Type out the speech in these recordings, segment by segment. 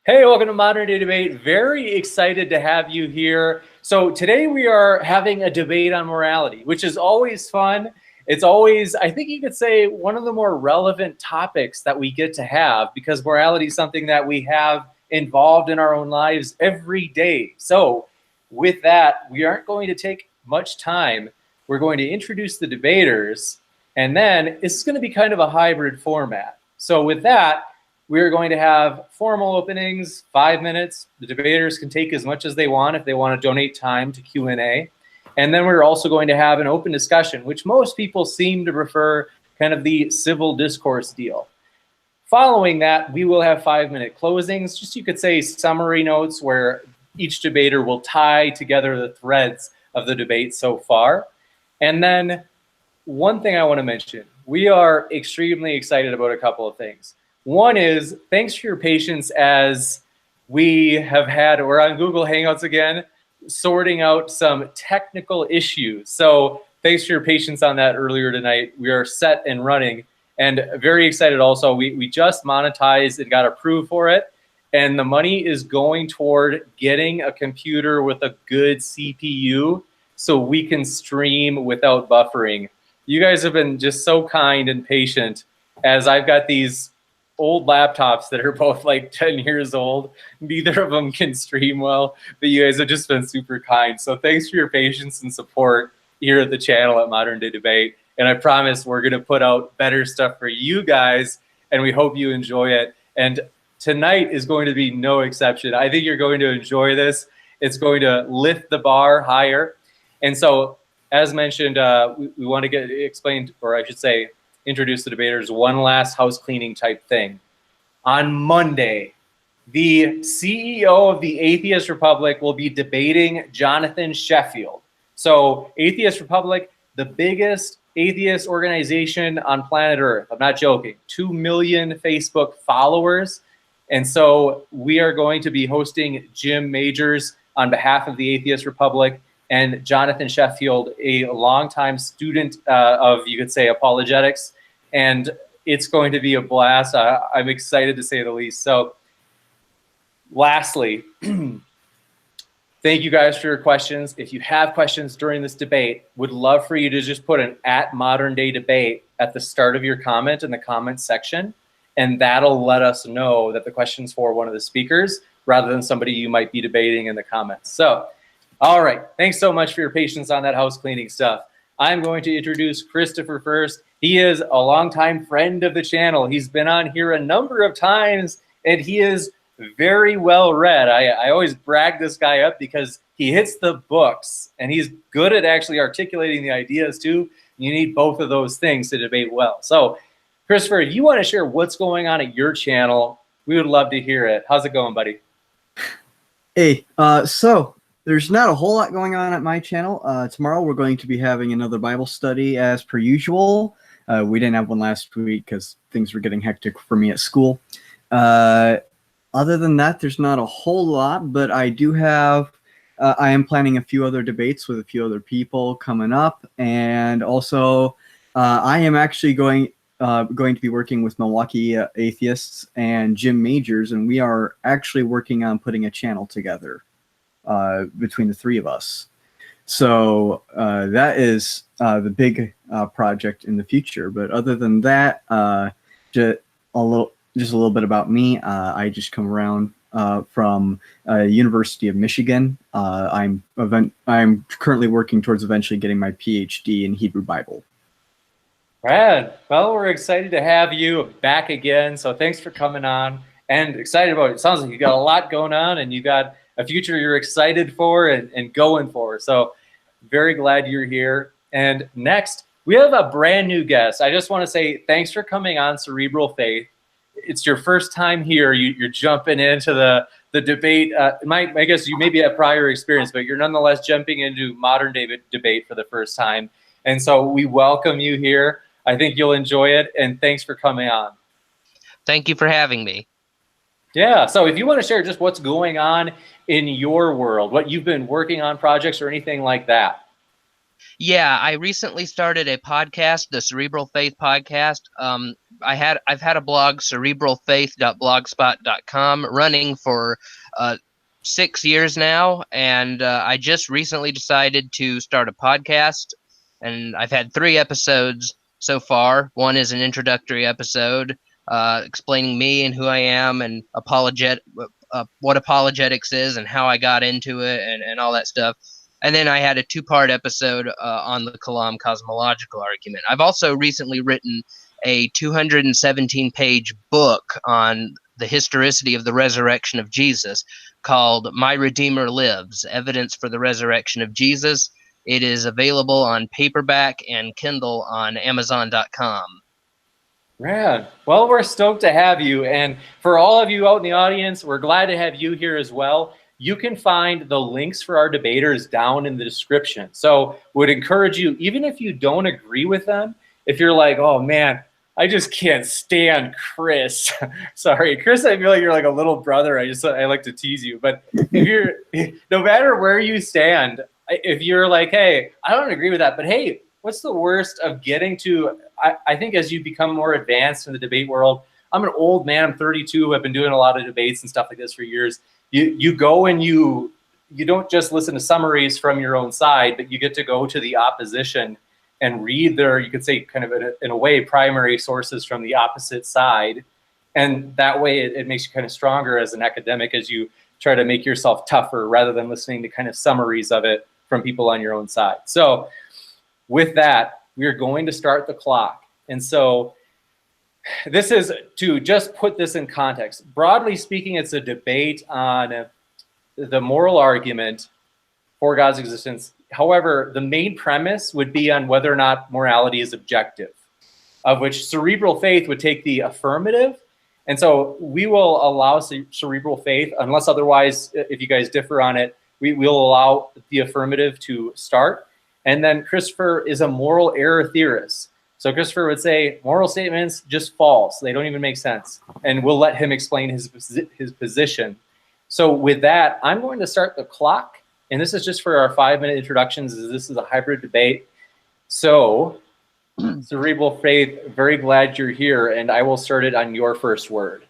Hey, welcome to Modern Day Debate. Very excited to have you here. So today we are having a debate on morality, which is always fun. It's always, I think you could say, one of the more relevant topics that we get to have because morality is something that we have involved in our own lives every day. So with that, we aren't going to take much time. We're going to introduce the debaters, and then it's going to be kind of a hybrid format. So with that, we're going to have formal openings, 5 minutes. The debaters can take as much as they want if they want to donate time to Q&A. And then we're also going to have an open discussion, which most people seem to prefer kind of the civil discourse deal. Following that, we will have 5-minute closings, just you could say summary notes where each debater will tie together the threads of the debate so far. And then one thing I want to mention, we are extremely excited about a couple of things. One is, thanks for your patience as we're on Google Hangouts again, sorting out some technical issues. So thanks for your patience on that earlier tonight. We are set and running and very excited also. We just monetized and got approved for it. And the money is going toward getting a computer with a good CPU so we can stream without buffering. You guys have been just so kind and patient as I've got these old laptops that are both like 10 years old. Neither of them can stream well, but you guys have just been super kind. So thanks for your patience and support here at the channel at Modern Day Debate. And I promise we're going to put out better stuff for you guys, and we hope you enjoy it. And tonight is going to be no exception. I think you're going to enjoy this. It's going to lift the bar higher. And so, as mentioned, we want to get explained, or I should say, introduce the debaters, one last house cleaning type thing. On Monday, the CEO of the Atheist Republic will be debating Jonathan Sheffield. So Atheist Republic, the biggest atheist organization on planet Earth. I'm not joking. 2 million Facebook followers. And so we are going to be hosting Jim Majors on behalf of the Atheist Republic and Jonathan Sheffield, a longtime student of, you could say, apologetics. And it's going to be a blast. I'm excited to say the least. So lastly, thank you guys for your questions. If you have questions during this debate, would love for you to just put an @moderndaydebate at the start of your comment in the comments section. And that'll let us know that the question's for one of the speakers rather than somebody you might be debating in the comments. So, all right. Thanks so much for your patience on that house cleaning stuff. I'm going to introduce Christopher first. He is a longtime friend of the channel. He's been on here a number of times, and he is very well read. I always brag this guy up because he hits the books, and he's good at actually articulating the ideas too. You need both of those things to debate well. So, Christopher, if you want to share what's going on at your channel, we would love to hear it. How's it going, buddy? Hey, so there's not a whole lot going on at my channel. Tomorrow we're going to be having another Bible study as per usual. We didn't have one last week because things were getting hectic for me at school. Other than that, there's not a whole lot, but I do have, I am planning a few other debates with a few other people coming up. And also, I am actually going to be working with Milwaukee Atheists and Jim Majors, and we are actually working on putting a channel together between the three of us. So that is the big project in the future. But other than that, just a little bit about me. I just come around from University of Michigan. I'm currently working towards eventually getting my PhD in Hebrew Bible. Brad, well, we're excited to have you back again. So thanks for coming on and excited about it. It sounds like you got a lot going on and you got a future you're excited for and going for. So very glad you're here. And next, we have a brand new guest. I just want to say thanks for coming on Cerebral Faith. It's your first time here. You're jumping into the debate. I guess you maybe have prior experience, but you're nonetheless jumping into modern day debate for the first time. And so we welcome you here. I think you'll enjoy it. And thanks for coming on. Thank you for having me. Yeah. So if you want to share just what's going on in your world, what you've been working on, projects or anything like that. Yeah, I recently started a podcast, the Cerebral Faith podcast. I've had a blog, cerebralfaith.blogspot.com, running for uh, 6 years now, and I just recently decided to start a podcast, and I've had 3 episodes so far. One is an introductory episode explaining me and who I am and what apologetics is and how I got into it and all that stuff. And then I had a 2-part episode on the Kalam cosmological argument. I've also recently written a 217-page book on the historicity of the resurrection of Jesus called My Redeemer Lives, Evidence for the Resurrection of Jesus. It is available on paperback and Kindle on Amazon.com. Rad. Well, we're stoked to have you. And for all of you out in the audience, we're glad to have you here as well. You can find the links for our debaters down in the description. So would encourage you, even if you don't agree with them, if you're like, oh man, I just can't stand Chris. Sorry, Chris, I feel like you're like a little brother. I like to tease you. But if you're, no matter where you stand, if you're like, hey, I don't agree with that, but hey, what's the worst of getting to, I think as you become more advanced in the debate world, I'm an old man, I'm 32, I've been doing a lot of debates and stuff like this for years. You go and you don't just listen to summaries from your own side, but you get to go to the opposition and read their, you could say kind of in a way, primary sources from the opposite side. And that way it makes you kind of stronger as an academic as you try to make yourself tougher rather than listening to kind of summaries of it from people on your own side. So with that, we are going to start the clock. And so this is to just put this in context. Broadly speaking, it's a debate on the moral argument for God's existence. However, the main premise would be on whether or not morality is objective, of which cerebral faith would take the affirmative. And so we will allow cerebral faith, unless otherwise, if you guys differ on it, we will allow the affirmative to start. And then Christopher is a moral error theorist. So Christopher would say moral statements just false. They don't even make sense. And we'll let him explain his position. So with that, I'm going to start the clock. And this is just for our 5-minute introductions, as this is a hybrid debate. So Cerebral Faith, very glad you're here. And I will start it on your first word.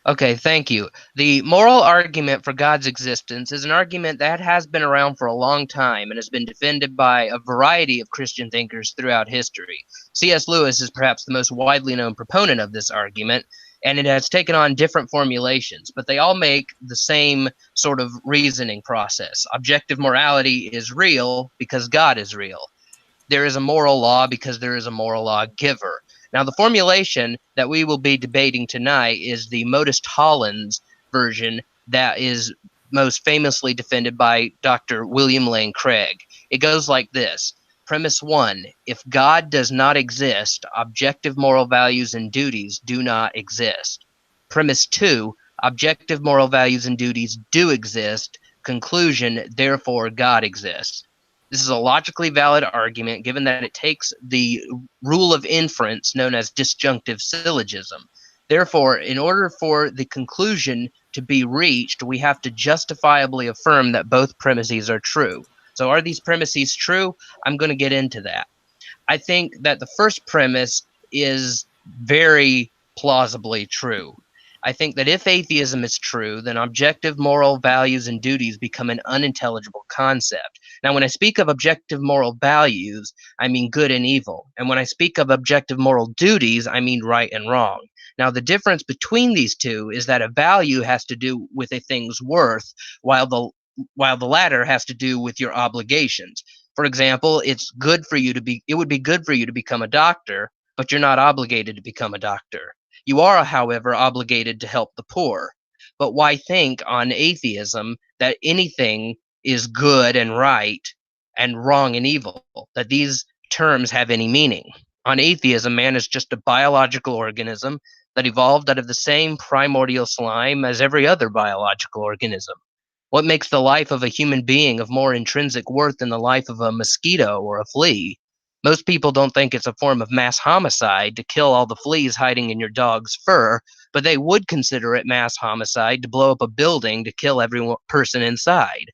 Okay, thank you. The moral argument for God's existence is an argument that has been around for a long time and has been defended by a variety of Christian thinkers throughout history. C.S. Lewis is perhaps the most widely known proponent of this argument, and it has taken on different formulations, but they all make the same sort of reasoning process. Objective morality is real because God is real. There is a moral law because there is a moral law giver. Now, the formulation that we will be debating tonight is the Modus Tollens version that is most famously defended by Dr. William Lane Craig. It goes like this. Premise 1, if God does not exist, objective moral values and duties do not exist. Premise 2, objective moral values and duties do exist. Conclusion, therefore God exists. This is a logically valid argument given that it takes the rule of inference known as disjunctive syllogism. Therefore, in order for the conclusion to be reached, we have to justifiably affirm that both premises are true. So are these premises true? I'm going to get into that. I think that the first premise is very plausibly true. I think that if atheism is true, then objective moral values and duties become an unintelligible concept. Now, when I speak of objective moral values, I mean good and evil. And when I speak of objective moral duties, I mean right and wrong. Now, the difference between these two is that a value has to do with a thing's worth, while the latter has to do with your obligations. For example, it would be good for you to become a doctor, but you're not obligated to become a doctor. You are, however, obligated to help the poor. But why think on atheism that anything is good and right and wrong and evil, that these terms have any meaning? On atheism, man is just a biological organism that evolved out of the same primordial slime as every other biological organism. What makes the life of a human being of more intrinsic worth than the life of a mosquito or a flea? Most people don't think it's a form of mass homicide to kill all the fleas hiding in your dog's fur, but they would consider it mass homicide to blow up a building to kill every person inside.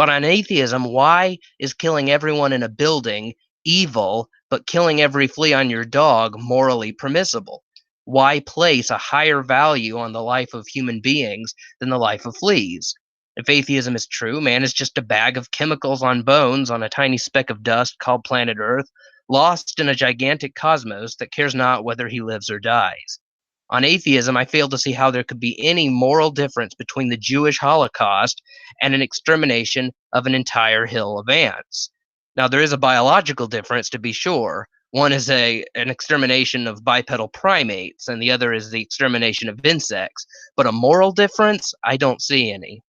But on atheism, why is killing everyone in a building evil, but killing every flea on your dog morally permissible? Why place a higher value on the life of human beings than the life of fleas? If atheism is true, man is just a bag of chemicals on bones on a tiny speck of dust called planet Earth, lost in a gigantic cosmos that cares not whether he lives or dies. On atheism, I fail to see how there could be any moral difference between the Jewish Holocaust and an extermination of an entire hill of ants. Now, there is a biological difference, to be sure. One is an extermination of bipedal primates, and the other is the extermination of insects. But a moral difference, I don't see any.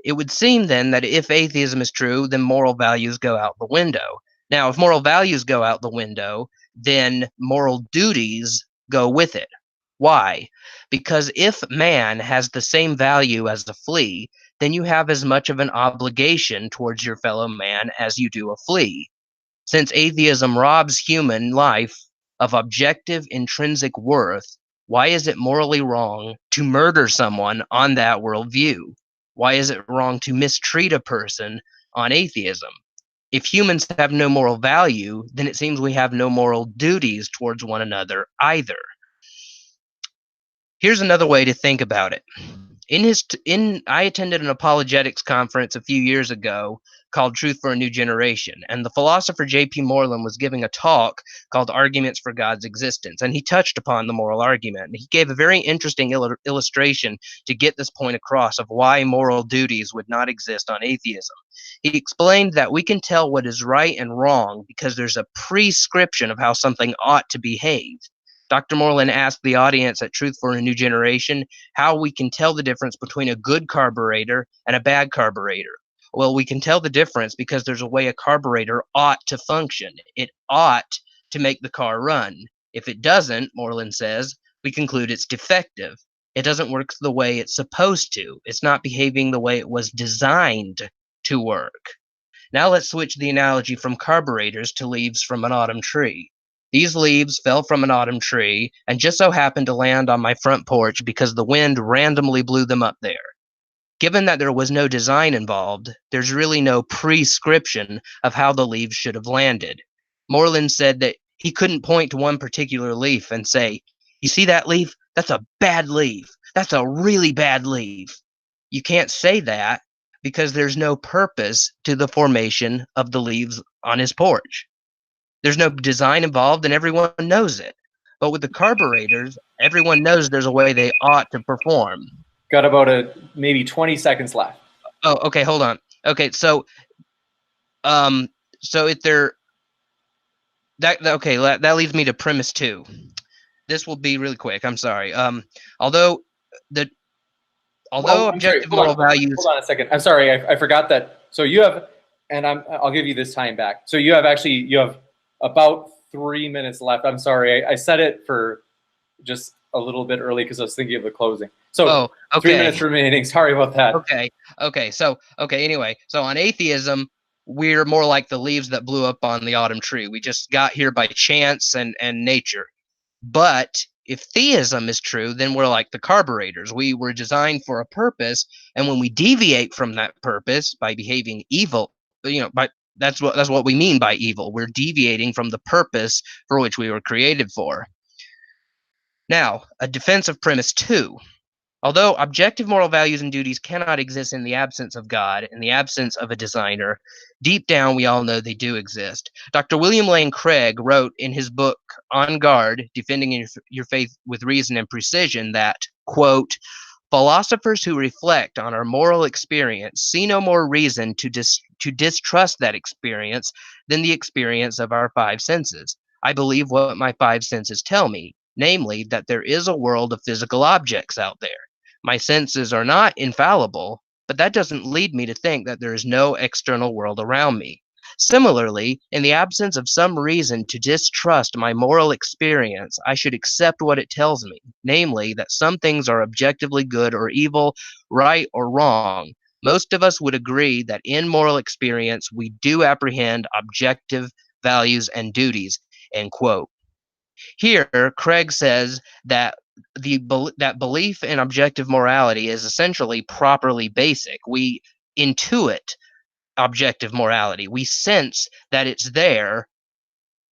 It would seem then that if atheism is true, then moral values go out the window. Now, if moral values go out the window, then moral duties go with it. Why? Because if man has the same value as a flea, then you have as much of an obligation towards your fellow man as you do a flea. Since atheism robs human life of objective intrinsic worth, why is it morally wrong to murder someone on that worldview? Why is it wrong to mistreat a person on atheism? If humans have no moral value, then it seems we have no moral duties towards one another either. Here's another way to think about it. I attended an apologetics conference a few years ago called Truth for a New Generation, and the philosopher J.P. Moreland was giving a talk called Arguments for God's Existence, and he touched upon the moral argument. And he gave a very interesting illustration to get this point across of why moral duties would not exist on atheism. He explained that we can tell what is right and wrong because there's a prescription of how something ought to behave. Dr. Moreland asked the audience at Truth for a New Generation how we can tell the difference between a good carburetor and a bad carburetor. Well, we can tell the difference because there's a way a carburetor ought to function. It ought to make the car run. If it doesn't, Moreland says, we conclude it's defective. It doesn't work the way it's supposed to. It's not behaving the way it was designed to work. Now let's switch the analogy from carburetors to leaves from an autumn tree. These leaves fell from an autumn tree and just so happened to land on my front porch because the wind randomly blew them up there. Given that there was no design involved, there's really no prescription of how the leaves should have landed. Moreland said that he couldn't point to one particular leaf and say, "You see that leaf? That's a bad leaf. That's a really bad leaf." You can't say that because there's no purpose to the formation of the leaves on his porch. There's no design involved and everyone knows it. But with the carburetors, everyone knows there's a way they ought to perform. Got about maybe 20 seconds left. Oh, okay, hold on. Okay, so if they're that leads me to premise 2. This will be really quick. I'm sorry. Although objective moral values. Hold on a second. I'm sorry. I forgot that. So you have, and I'll give you this time back. So you have about 3 minutes left. I'm sorry. I set it for just a little bit early because I was thinking of the closing. So 3 minutes remaining. Sorry about that. Anyway, so on atheism, we're more like the leaves that blew up on the autumn tree. We just got here by chance and nature. But if theism is true, then we're like the carburetors. We were designed for a purpose, and when we deviate from that purpose by behaving evil, that's what we mean by evil. We're deviating from the purpose for which we were created for. Now, a defense of premise 2. Although objective moral values and duties cannot exist in the absence of God, in the absence of a designer, deep down we all know they do exist. Dr. William Lane Craig wrote in his book, On Guard, Defending Your Faith with Reason and Precision, that, quote, "Philosophers who reflect on our moral experience see no more reason to distrust that experience than the experience of our 5 senses. I believe what my 5 senses tell me, namely that there is a world of physical objects out there. My senses are not infallible, but that doesn't lead me to think that there is no external world around me. Similarly, in the absence of some reason to distrust my moral experience, I should accept what it tells me, namely that some things are objectively good or evil, right or wrong. Most of us would agree that in moral experience, we do apprehend objective values and duties," end quote. Here, Craig says that that belief in objective morality is essentially properly basic. We intuit objective morality. We sense that it's there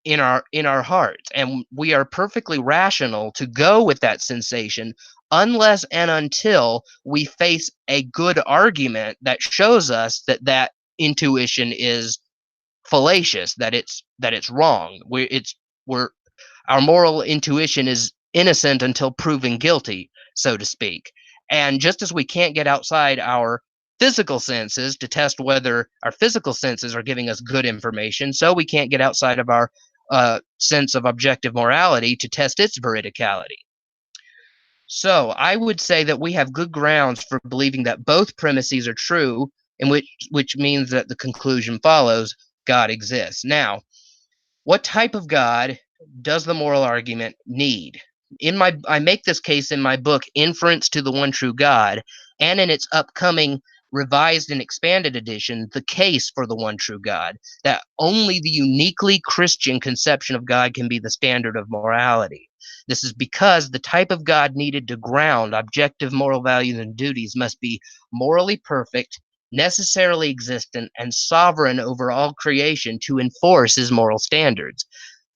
in our hearts, and we are perfectly rational to go with that sensation unless and until we face a good argument that shows us that that intuition is fallacious, that it's wrong. Our moral intuition is innocent until proven guilty, so to speak. And just as we can't get outside our physical senses to test whether our physical senses are giving us good information, so we can't get outside of our sense of objective morality to test its veridicality. So I would say that we have good grounds for believing that both premises are true, in which means that the conclusion follows: God exists. Now, what type of God does the moral argument need? I make this case in my book, Inference to the One True God, and in its upcoming revised and expanded edition, The Case for the One True God, that only the uniquely Christian conception of God can be the standard of morality. This is because the type of God needed to ground objective moral values and duties must be morally perfect, necessarily existent, and sovereign over all creation to enforce his moral standards.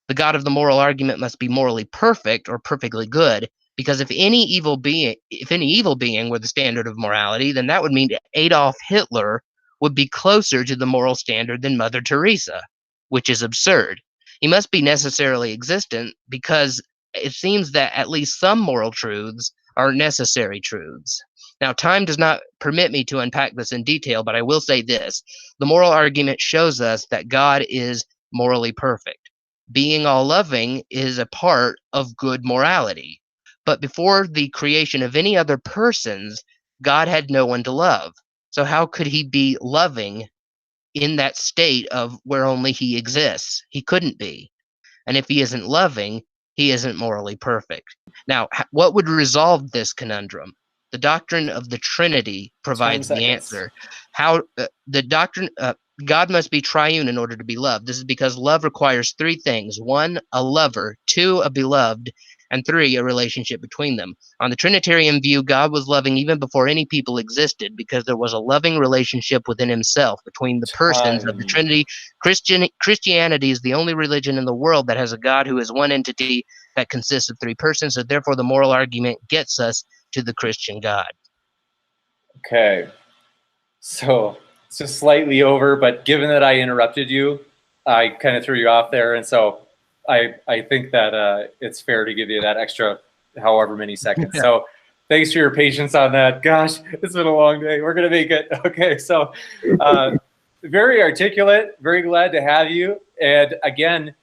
The God of the moral argument must be morally perfect or perfectly good, because if any evil being were the standard of morality, then that would mean Adolf Hitler would be closer to the moral standard than Mother Teresa, which is absurd. He must be necessarily existent because it seems that at least some moral truths are necessary truths. Now, time does not permit me to unpack this in detail, but I will say this. The moral argument shows us that God is morally perfect. Being all-loving is a part of good morality. But before the creation of any other persons, God had no one to love. So how could he be loving in that state of where only he exists? He couldn't be. And if he isn't loving, he isn't morally perfect. Now, what would resolve this conundrum? The doctrine of the Trinity provides the answer. How the doctrine God must be triune in order to be loved. This is because love requires three things: one, a lover; two, a beloved; and three, a relationship between them. On the Trinitarian view, God was loving even before any people existed, because there was a loving relationship within himself between the persons of the Trinity. Christianity is the only religion in the world that has a God who is one entity that consists of three persons, so therefore the moral argument gets us to the Christian God. Okay. So it's just slightly over, but given that I interrupted you, I kind of threw you off there. And so I think that it's fair to give you that extra however many seconds. Yeah. So thanks for your patience on that. Gosh, it's been a long day. We're going to make it. Okay. So very articulate, very glad to have you. And again,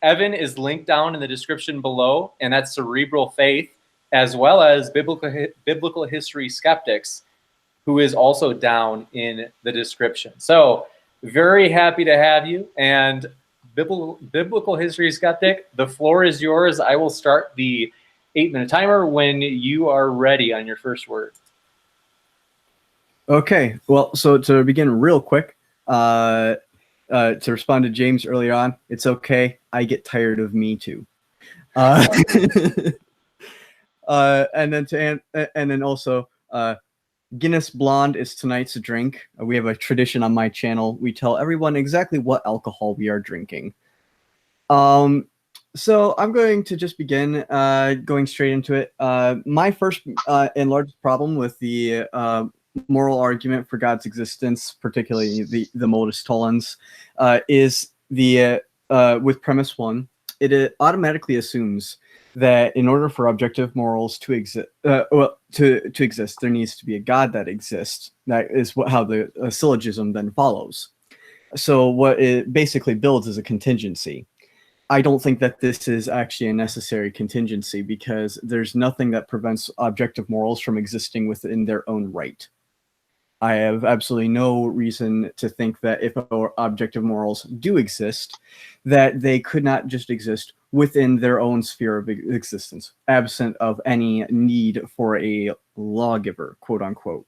Evan is linked down in the description below, and that's Cerebral Faith, as well as Biblical History Skeptics, who is also down in the description. So very happy to have you. And Biblical History Skeptic, the floor is yours. I will start the 8-minute timer when you are ready on your first word. Okay, well, so to begin real quick, to respond to James earlier on, it's okay. I get tired of me too. And then also, Guinness Blonde is tonight's drink. We have a tradition on my channel. We tell everyone exactly what alcohol we are drinking. So I'm going to just begin going straight into it. My first and largest problem with the moral argument for God's existence, particularly the modus tollens, is with premise one. It automatically assumes that in order for objective morals to exist, to exist, there needs to be a God that exists. That is how the syllogism then follows. So what it basically builds is a contingency. I don't think that this is actually a necessary contingency, because there's nothing that prevents objective morals from existing within their own right. I have absolutely no reason to think that if objective morals do exist, that they could not just exist within their own sphere of existence, absent of any need for a lawgiver, quote unquote.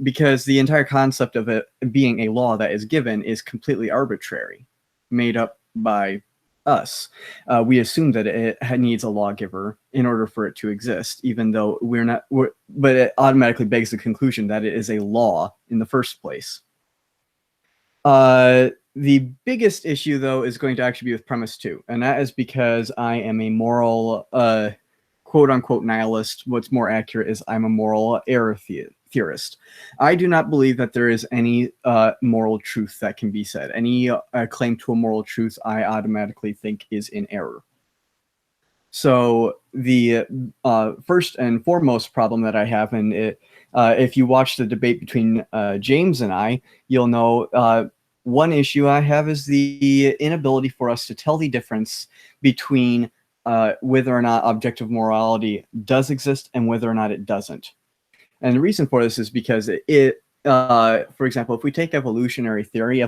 Because the entire concept of it being a law that is given is completely arbitrary, made up by us. We assume that it needs a lawgiver in order for it to exist, even though but it automatically begs the conclusion that it is a law in the first place. The biggest issue, though, is going to actually be with premise 2, and that is because I am a moral, quote-unquote nihilist. What's more accurate is I'm a moral error theorist. I do not believe that there is any moral truth that can be said. Any claim to a moral truth, I automatically think is in error. So the first and foremost problem that I have, and if you watch the debate between James and I, you'll know one issue I have is the inability for us to tell the difference between whether or not objective morality does exist and whether or not it doesn't. And the reason for this is because for example, if we take evolutionary theory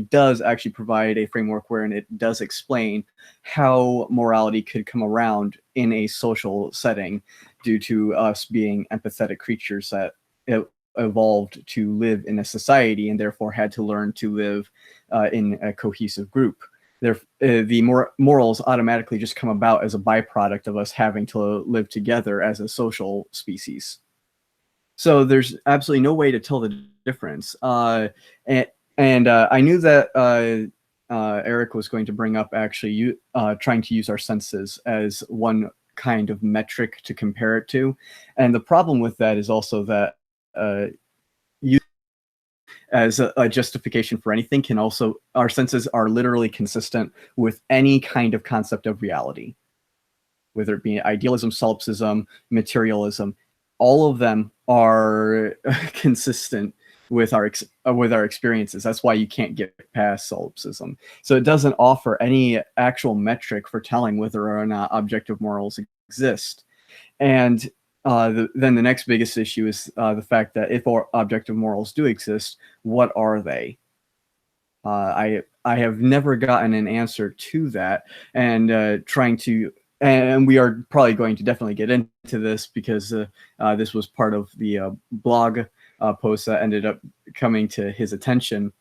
does actually provide a framework wherein it does explain how morality could come around in a social setting due to us being empathetic creatures that evolved to live in a society and therefore had to learn to live in a cohesive group. The morals automatically just come about as a byproduct of us having to live together as a social species. So there's absolutely no way to tell the difference. And I knew that Eric was going to bring up actually trying to use our senses as one kind of metric to compare it to. And the problem with that is also that as a justification for anything can also, our senses are literally consistent with any kind of concept of reality, whether it be idealism, solipsism, materialism. All of them are consistent with our experiences. That's why you can't get past solipsism. So it doesn't offer any actual metric for telling whether or not objective morals exist. And then the next biggest issue is the fact that if objective morals do exist, what are they? I have never gotten an answer to that, and and we are probably going to definitely get into this because this was part of the blog post that ended up coming to his attention.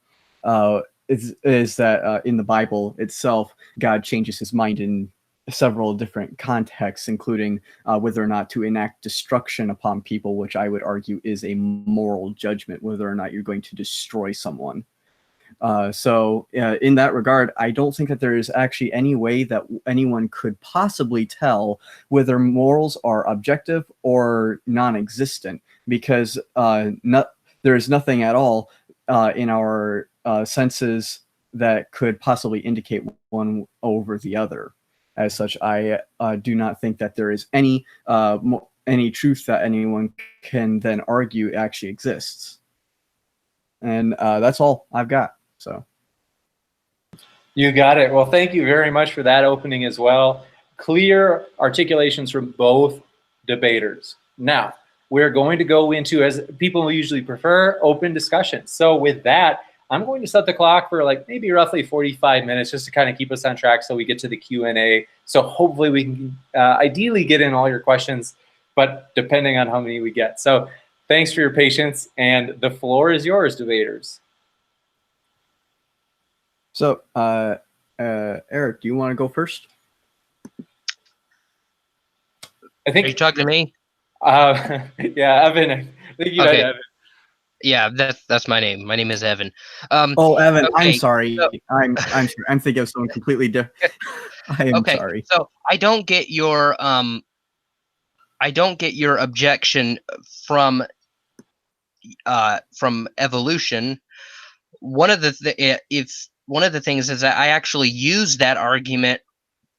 Is that in the Bible itself, God changes his mind in several different contexts, including whether or not to enact destruction upon people, which I would argue is a moral judgment, whether or not you're going to destroy someone. So in that regard, I don't think that there is actually any way that anyone could possibly tell whether morals are objective or non-existent, because there is nothing at all in our senses that could possibly indicate one over the other. As such, I do not think that there is any truth that anyone can then argue actually exists. And that's all I've got. So, you got it. Well, thank you very much for that opening as well. Clear articulations from both debaters. Now, we're going to go into, as people usually prefer, open discussion. So with that, I'm going to set the clock for like maybe roughly 45 minutes just to kind of keep us on track so we get to the Q&A. So hopefully we can ideally get in all your questions, but depending on how many we get. So thanks for your patience, and the floor is yours, debaters. So, Eric, do you want to go first? I think. Are you talking to me? Yeah, Evan. I think you had Evan. Yeah, that's my name. My name is Evan. Oh, Evan, okay, I'm sorry. so, I'm thinking of someone completely different. I am sorry. So I don't get your objection from evolution. One of the things is that I actually use that argument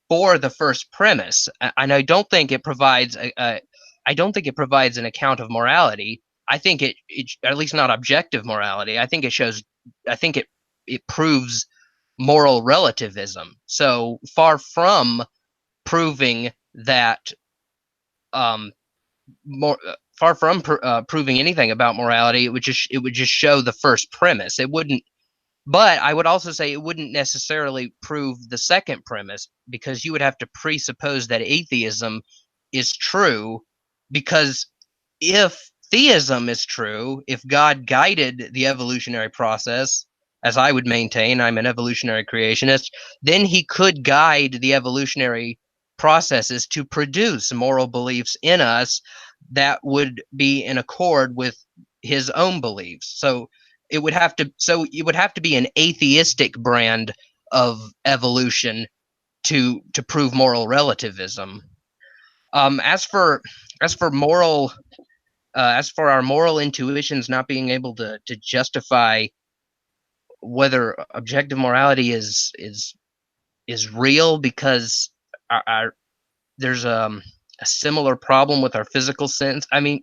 for the first premise, and I don't think it provides an account of morality. I think it at least not objective morality. I think it proves moral relativism. So far from proving that proving anything about morality, it would just show the first premise. It wouldn't. But I would also say it wouldn't necessarily prove the second premise, because you would have to presuppose that atheism is true, because if theism is true, if God guided the evolutionary process, as I would maintain, I'm an evolutionary creationist, then he could guide the evolutionary processes to produce moral beliefs in us that would be in accord with his own beliefs. So it would have to be an atheistic brand of evolution to prove moral relativism. As for moral, as for our moral intuitions not being able to justify whether objective morality is real, because there's a similar problem with our physical sense. I mean,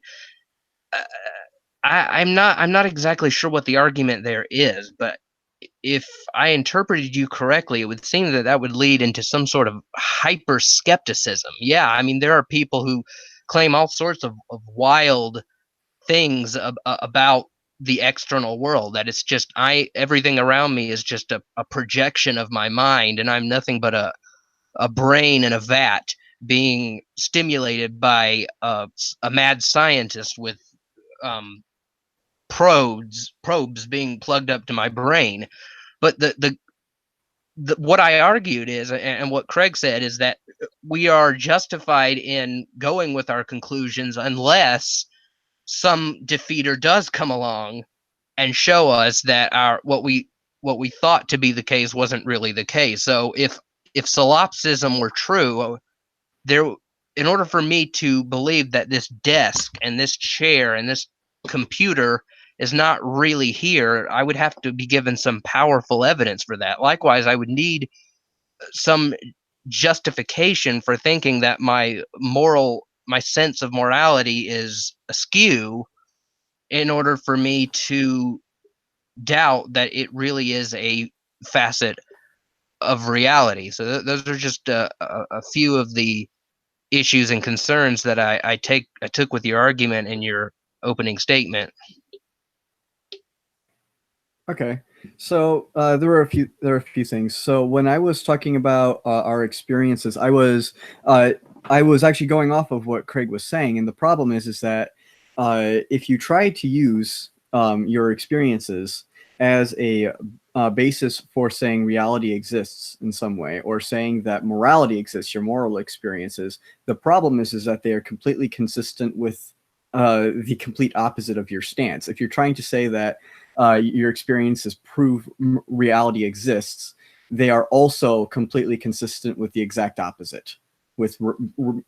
I'm not exactly sure what the argument there is, but if I interpreted you correctly, it would seem that would lead into some sort of hyper skepticism. Yeah, I mean, there are people who claim all sorts of wild things about the external world, that it's just everything around me is just a projection of my mind, and I'm nothing but a brain in a vat being stimulated by a mad scientist with probes being plugged up to my brain. But what I argued is, and what Craig said, is that we are justified in going with our conclusions unless some defeater does come along and show us that what we thought to be the case wasn't really the case. So if solipsism were true, there, in order for me to believe that this desk and this chair and this computer is not really here, I would have to be given some powerful evidence for that. Likewise, I would need some justification for thinking that my sense of morality is askew, in order for me to doubt that it really is a facet of reality. So those are just a few of the issues and concerns that I took with your argument in your opening statement. Okay, so there are a few things. So when I was talking about our experiences, I was actually going off of what Craig was saying, and the problem is that if you try to use your experiences as a basis for saying reality exists in some way, or saying that morality exists, your moral experiences, the problem is that they are completely consistent with the complete opposite of your stance. If you're trying to say that your experiences prove reality exists, they are also completely consistent with the exact opposite, with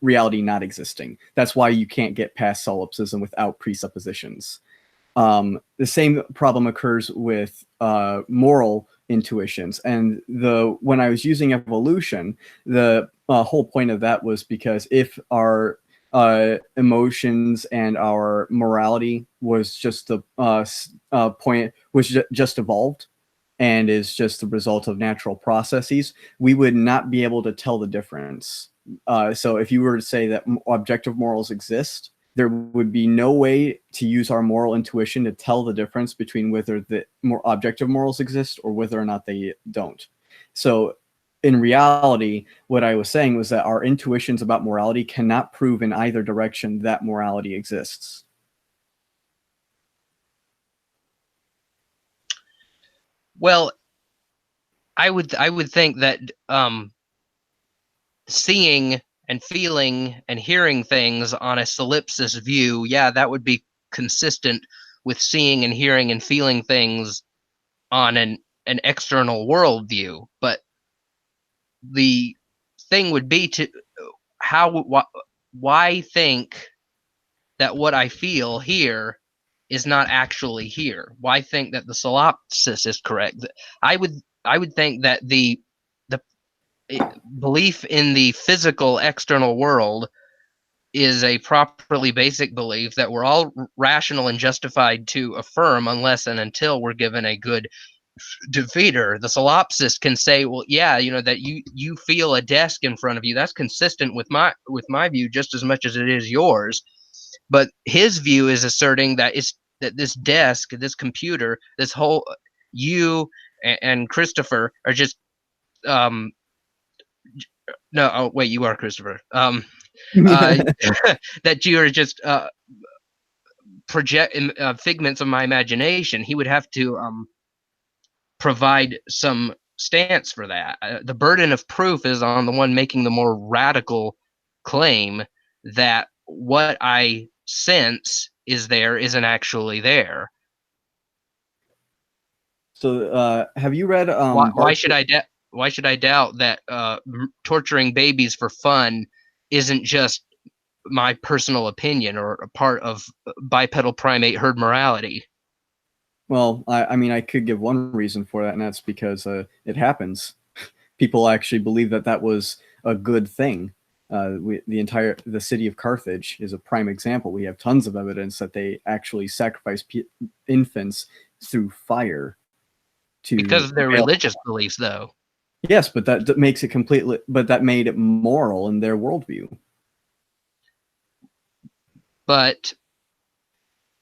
reality not existing. That's why you can't get past solipsism without presuppositions. The same problem occurs with moral intuitions. And when I was using evolution, the whole point of that was because if our emotions and our morality was just the point, was just evolved and is just the result of natural processes, we would not be able to tell the difference. So if you were to say that objective morals exist, there would be no way to use our moral intuition to tell the difference between whether the more objective morals exist or whether or not they don't. So in reality, what I was saying was that our intuitions about morality cannot prove in either direction that morality exists. Well, I would think that seeing and feeling and hearing things on a solipsist view, yeah, that would be consistent with seeing and hearing and feeling things on an external world view. But the thing would be to why think that what I feel here is not actually here? Why think that the solipsis is correct? I would think that the belief in the physical external world is a properly basic belief that we're all rational and justified to affirm, unless and until we're given a good defeater. The solipsist can say, well, yeah, that you feel a desk in front of you, that's consistent with my view just as much as it is yours. But his view is asserting that this desk, this computer, this whole, you and Christopher are just no, oh wait, you are Christopher. That you are just project figments of my imagination. He would have to provide some stance for that. The burden of proof is on the one making the more radical claim that what I sense is there isn't actually there. So, have you read Why should I doubt that torturing babies for fun isn't just my personal opinion or a part of bipedal primate herd morality? Well, I mean, I could give one reason for that, and that's because it happens. People actually believe that that was a good thing. The city of Carthage is a prime example. We have tons of evidence that they actually sacrificed infants through fire to Because of their religious beliefs, though. Yes, but that makes it completely. But that made it moral in their worldview. But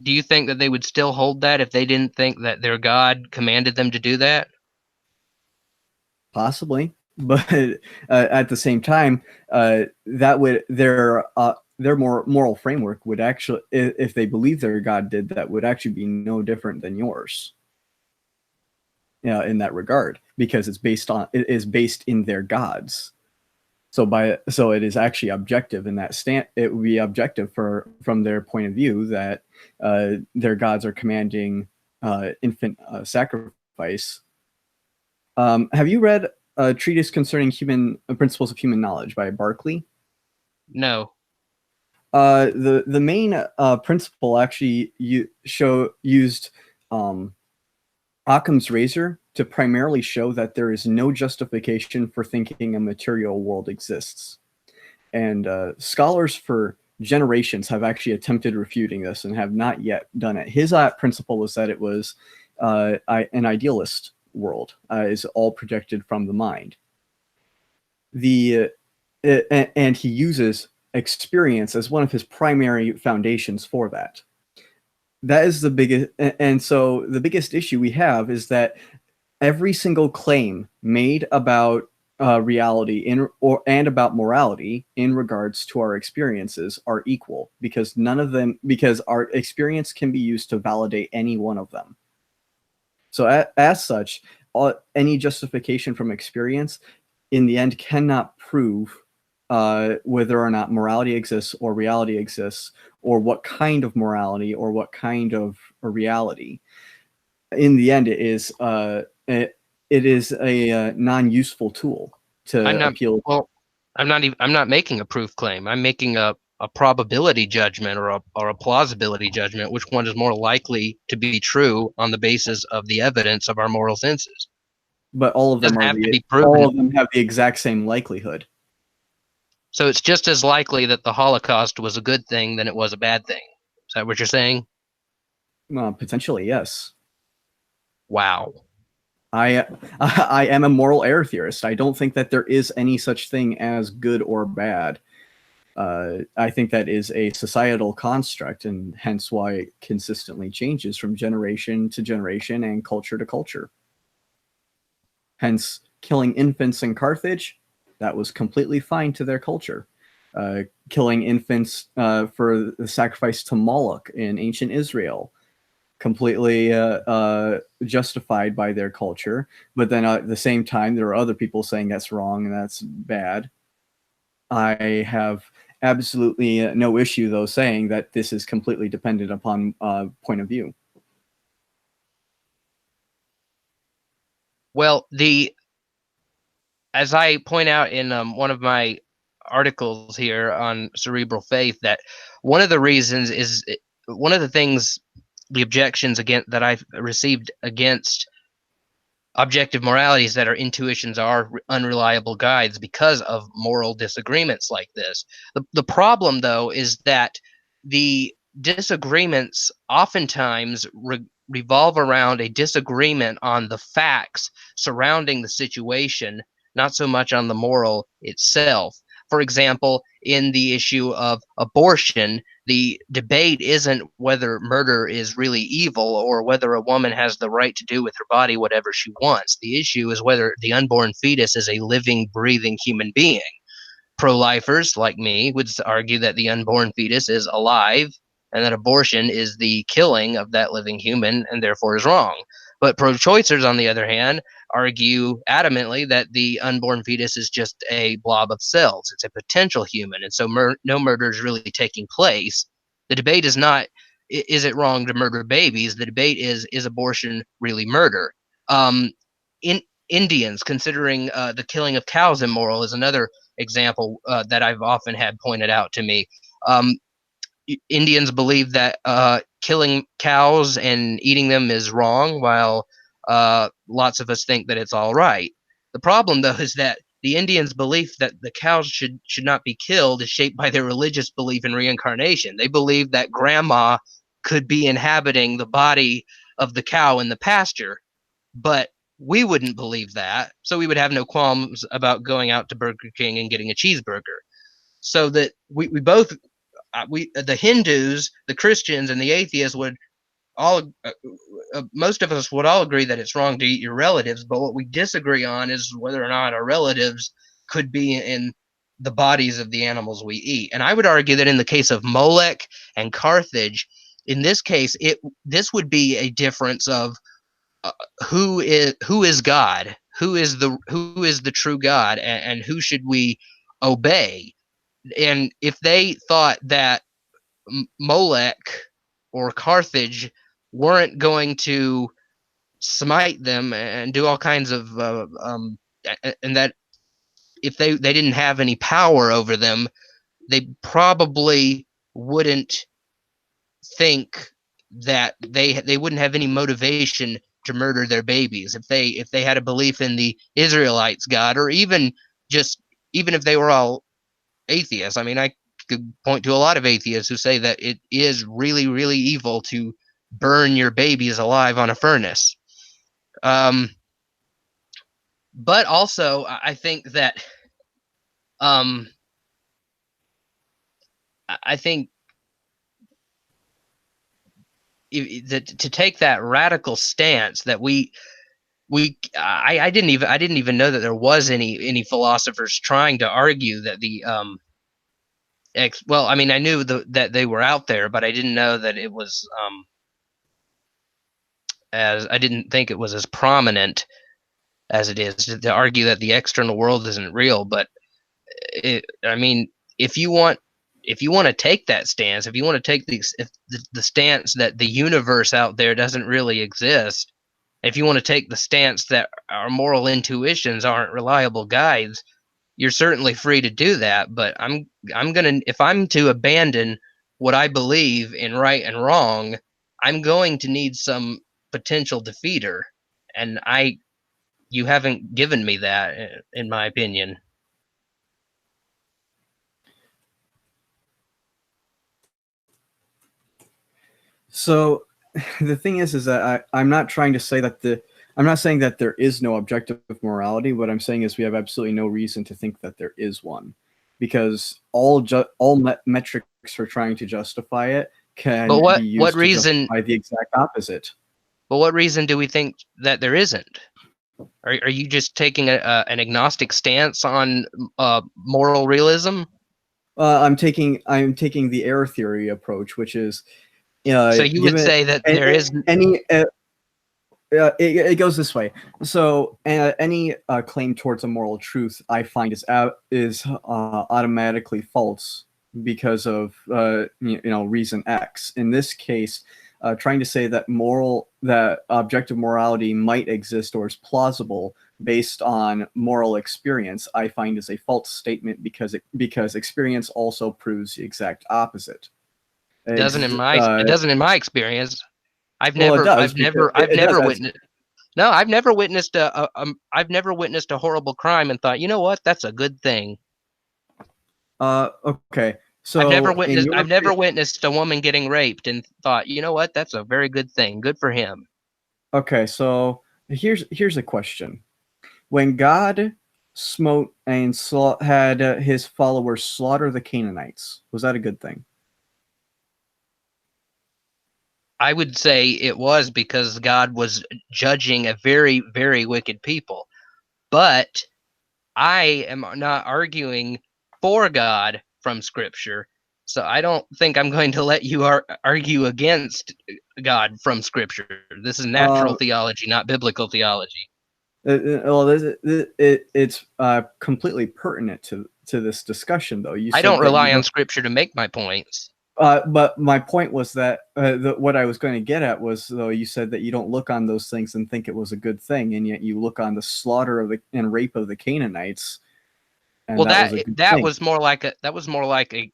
do you think that they would still hold that if they didn't think that their God commanded them to do that? Possibly, but at the same time, that would their moral framework would actually, if they believe their God did that, would actually be no different than yours. In that regard, because it is based in their gods. So it is actually objective in that it would be objective from their point of view that their gods are commanding infant sacrifice. Have you read a treatise concerning principles of human knowledge by Berkeley? No. The main principle actually used Occam's razor to primarily show that there is no justification for thinking a material world exists. And scholars for generations have actually attempted refuting this and have not yet done it. His principle was that it was an idealist world, is all projected from the mind. And he uses experience as one of his primary foundations for that. That is the biggest, and so the biggest issue we have is that every single claim made about reality and about morality in regards to our experiences are equal, because our experience can be used to validate any one of them. So as such, any justification from experience in the end cannot prove whether or not morality exists or reality exists, or what kind of morality or what kind of reality. In the end, it is a non-useful tool to appeal. Well, I'm not making a proof claim. I'm making a probability judgment or a plausibility judgment. Which one is more likely to be true on the basis of the evidence of our moral senses? But all of them have to be proven. All of them have the exact same likelihood. So it's just as likely that the Holocaust was a good thing than it was a bad thing. Is that what you're saying? Potentially, yes. Wow. I am a moral error theorist. I don't think that there is any such thing as good or bad. I think that is a societal construct, and hence why it consistently changes from generation to generation and culture to culture. Hence, killing infants in Carthage, that was completely fine to their culture. Killing infants for the sacrifice to Moloch in ancient Israel, completely justified by their culture. But then at the same time, there are other people saying that's wrong and that's bad. I have absolutely no issue, though, saying that this is completely dependent upon point of view. Well, as I point out in one of my articles here on Cerebral Faith, that one of the reasons is one of the things, the objections that I've received against objective morality is that our intuitions are unreliable guides because of moral disagreements like this. The problem, though, is that the disagreements oftentimes revolve around a disagreement on the facts surrounding the situation, not so much on the moral itself. For example, in the issue of abortion, the debate isn't whether murder is really evil or whether a woman has the right to do with her body whatever she wants. The issue is whether the unborn fetus is a living, breathing human being. Pro-lifers like me would argue that the unborn fetus is alive and that abortion is the killing of that living human and therefore is wrong. But pro-choicers, on the other hand, argue adamantly that the unborn fetus is just a blob of cells. It's a potential human, and so no murder is really taking place. The debate is not, is it wrong to murder babies? The debate is abortion really murder? In Indians considering the killing of cows immoral is another example that I've often had pointed out to me. Indians believe that killing cows and eating them is wrong, while lots of us think that it's all right. The problem, though, is that the Indians' belief that the cows should not be killed is shaped by their religious belief in reincarnation. They believe that grandma could be inhabiting the body of the cow in the pasture, but we wouldn't believe that, so we would have no qualms about going out to Burger King and getting a cheeseburger. So that we both, the Hindus, the Christians, and the atheists would all, most of us would all agree that it's wrong to eat your relatives, but what we disagree on is whether or not our relatives could be in the bodies of the animals we eat. And I would argue that in the case of Molech and Carthage, in this case, this would be a difference of who is God, who is the true God, and who should we obey. And if they thought that Molech or Carthage weren't going to smite them and do all kinds of and that if they didn't have any power over them, they probably wouldn't think that they wouldn't have any motivation to murder their babies if they had a belief in the Israelites' God, or even if they were all atheists. I mean, I could point to a lot of atheists who say that it is really, really evil to burn your babies alive on a furnace. But also, I think that I think to take that radical stance that I didn't even know that there was any philosophers trying to argue that the well, I mean, I knew that they were out there, but I didn't know that it was as I didn't think it was as prominent as it is to argue that the external world isn't real. But I mean, if you want to take that stance, if you want to take the stance that the universe out there doesn't really exist, if you want to take the stance that our moral intuitions aren't reliable guides, you're certainly free to do that. But if I'm to abandon what I believe in right and wrong, I'm going to need some potential defeater, and you haven't given me that, in my opinion. So the thing is that I'm not trying to say that I'm not saying that there is no objective morality. What I'm saying is we have absolutely no reason to think that there is one, because all metrics for trying to justify it can be used to justify the exact opposite. But what reason do we think that there isn't? Are you just taking an agnostic stance on moral realism? I'm taking the error theory approach, which is so you would say that there is any. It goes this way. So any claim towards a moral truth, I find, is automatically false because of reason X. In this case, trying to say that objective morality might exist or is plausible based on moral experience, I find is a false statement because experience also proves the exact opposite. It doesn't in my experience. I've never witnessed. No, I've never witnessed a horrible crime and thought, you know what, that's a good thing. Okay. So I've never witnessed a woman getting raped and thought, you know what, that's a very good thing. Good for him. Okay, so here's a question. When God smote and had his followers slaughter the Canaanites, was that a good thing? I would say it was, because God was judging a very, very wicked people. But I am not arguing for God from Scripture, so I don't think I'm going to let you argue against God from Scripture. This is natural theology, not biblical theology. Well, it's completely pertinent to this discussion, though. I don't rely on Scripture to make my points. But my point was that what I was going to get at was, though, you said that you don't look on those things and think it was a good thing, and yet you look on the slaughter of and rape of the Canaanites, and Well, that was a good that thing. was more like a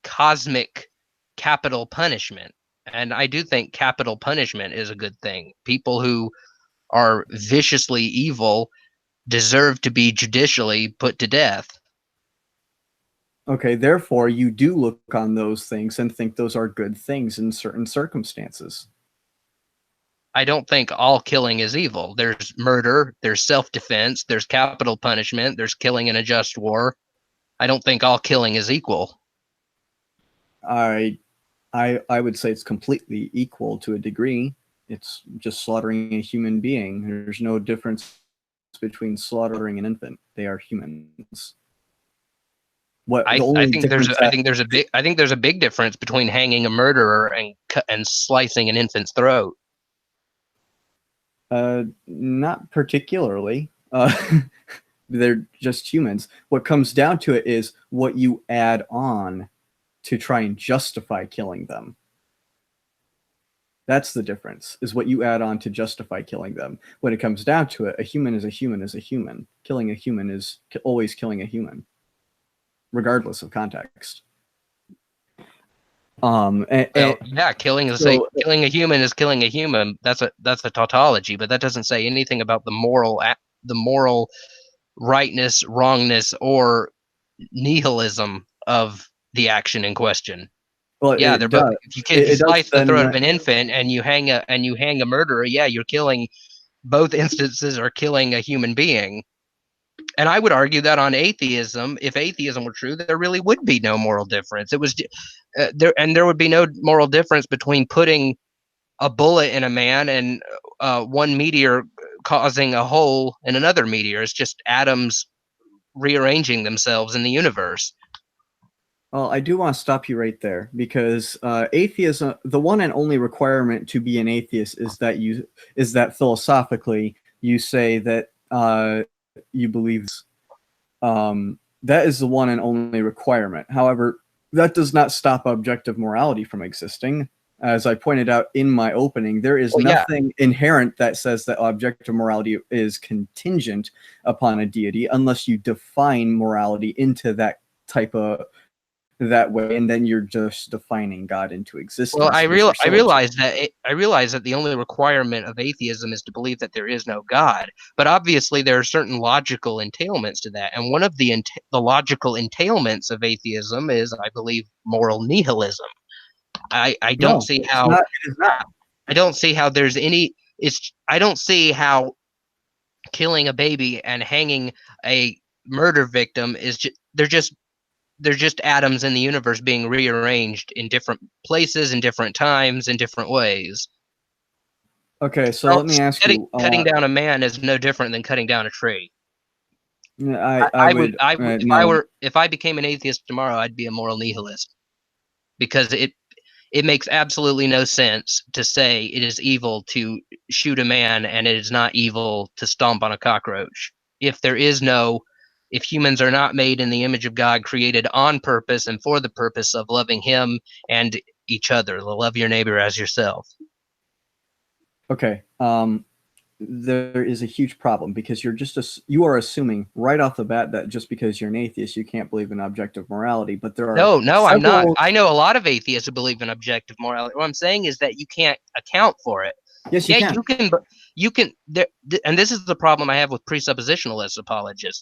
cosmic capital punishment, and I do think capital punishment is a good thing. People who are viciously evil deserve to be judicially put to death. Okay, therefore, you do look on those things and think those are good things in certain circumstances. I don't think all killing is evil. There's murder, there's self-defense, there's capital punishment, there's killing in a just war. I don't think all killing is equal. I would say it's completely equal to a degree. It's just slaughtering a human being. There's no difference between slaughtering an infant. They are humans. I think there's a big difference between hanging a murderer and slicing an infant's throat. Not particularly. They're just humans. What comes down to it is what you add on to try and justify killing them. That's the difference, is what you add on to justify killing them. When it comes down to it, a human is a human is a human. Killing a human is always killing a human, regardless of context. Killing a human is killing a human. That's a tautology, but that doesn't say anything about the moral rightness, wrongness, or nihilism of the action in question. Well, yeah, they're both. If you slice the throat of an infant and you hang a murderer, yeah, you're killing. Both instances are killing a human being. And I would argue that on atheism, if atheism were true, there really would be no moral difference. It was there would be no moral difference between putting a bullet in a man and one meteor causing a hole in another meteor. It's just atoms rearranging themselves in the universe. Well, I do want to stop you right there, because atheism, the one and only requirement to be an atheist is that philosophically you say that you believe. That is the one and only requirement. However, that does not stop objective morality from existing. As I pointed out in my opening, there is nothing inherent that says that objective morality is contingent upon a deity, unless you define morality into that way, and then you're just defining God into existence. Well, I realize that the only requirement of atheism is to believe that there is no God, but obviously there are certain logical entailments to that, and one of the logical entailments of atheism is, I believe, moral nihilism. I don't see how there's any. I don't see how killing a baby and hanging a murder victim is they're just atoms in the universe being rearranged in different places, in different times, in different ways. Okay, so let me ask you. Cutting down a man is no different than cutting down a tree. If I became an atheist tomorrow, I'd be a moral nihilist, because it makes absolutely no sense to say it is evil to shoot a man and it is not evil to stomp on a cockroach. If humans are not made in the image of God, created on purpose and for the purpose of loving him and each other, love your neighbor as yourself. Okay. There is a huge problem, because you are assuming right off the bat that just because you're an atheist, you can't believe in objective morality. But there are no, I'm not. I know a lot of atheists who believe in objective morality. What I'm saying is that you can't account for it. Yes, you can. You can. And this is the problem I have with presuppositionalist apologists.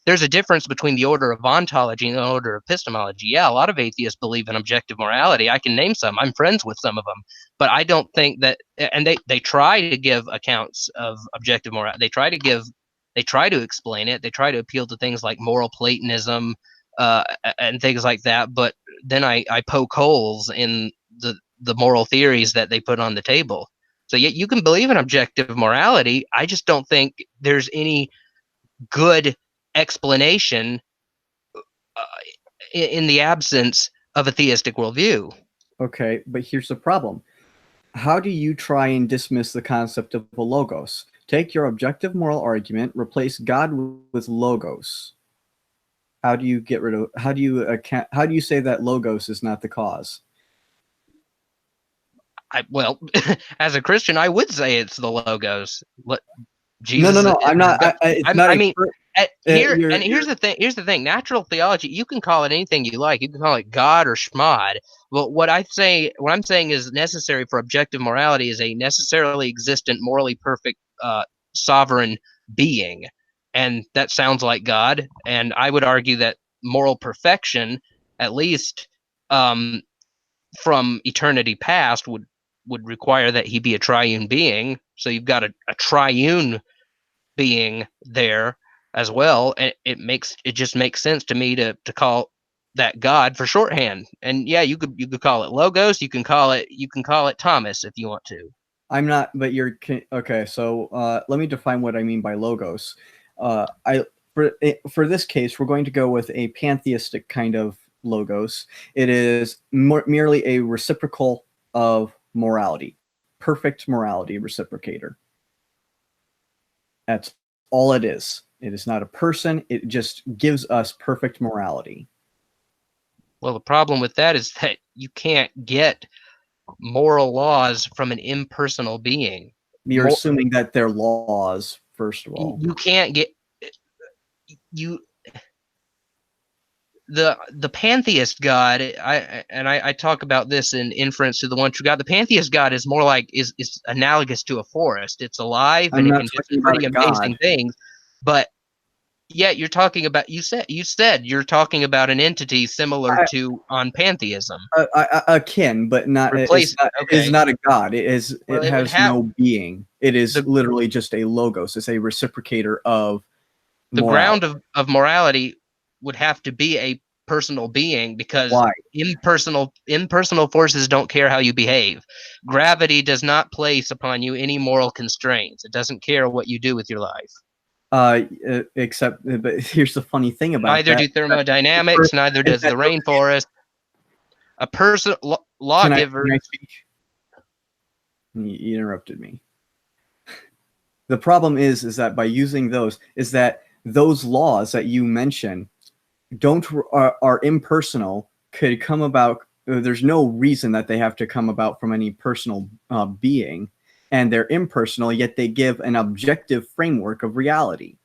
There's a difference between the order of ontology and the order of epistemology. Yeah, a lot of atheists believe in objective morality. I can name some. I'm friends with some of them, but I don't think that. And they try to give accounts of objective morality. They try to explain it. They try to appeal to things like moral Platonism and things like that. But then I poke holes in the moral theories that they put on the table. So yet you can believe in objective morality. I just don't think there's any good explanation in the absence of a theistic worldview. Okay, but here's the problem. How do you try and dismiss the concept of a logos? Take your objective moral argument, replace God with logos. How do you get rid of? How do you account? How do you say that logos is not the cause? Well, as a Christian, I would say it's the logos. No, no, Jesus, no. I'm not. It's not I a. mean, here's You're. the thing. Here's the thing. Natural theology, you can call it anything you like. You can call it God or Schmod. But what I'm saying is necessary for objective morality is a necessarily existent, morally perfect, sovereign being, and that sounds like God. And I would argue that moral perfection, at least from eternity past, would require that he be a triune being. So you've got a triune being there as well, and it just makes sense to me to call that God for shorthand. And yeah, you could call it logos, you can call it Thomas if you want to. I'm not. But you're okay. So let me define what I mean by logos. I for this case, we're going to go with a pantheistic kind of logos. It is merely a reciprocal of morality, perfect morality reciprocator. That's all it is. It is not a person. It just gives us perfect morality. Well, the problem with that is that you can't get moral laws from an impersonal being. You're assuming that they're laws, first of all. You can't get you the pantheist God. I talk about this in inference to the one true God. The pantheist God is more like is analogous to a forest. It's alive and I'm it not can do talking about pretty a amazing god. things, but yeah, you're talking about you said you're talking about an entity similar to on pantheism. Akin, but not. Replace It is okay. not a god. It is. Well, It it would has have no being. It is the literally just a logos. It's a reciprocator of the morality. ground of morality would have to be a personal being because Why? impersonal forces don't care how you behave. Gravity does not place upon you any moral constraints. It doesn't care what you do with your life. Except, but here's the funny thing about Neither that. do thermodynamics, neither Is does that the rainforest. A person lawgiver. can I speak? You interrupted me. The problem is that by using those, is that those laws that you mention are impersonal, could come about. There's no reason that they have to come about from any personal being, and they're impersonal, yet they give an objective framework of reality.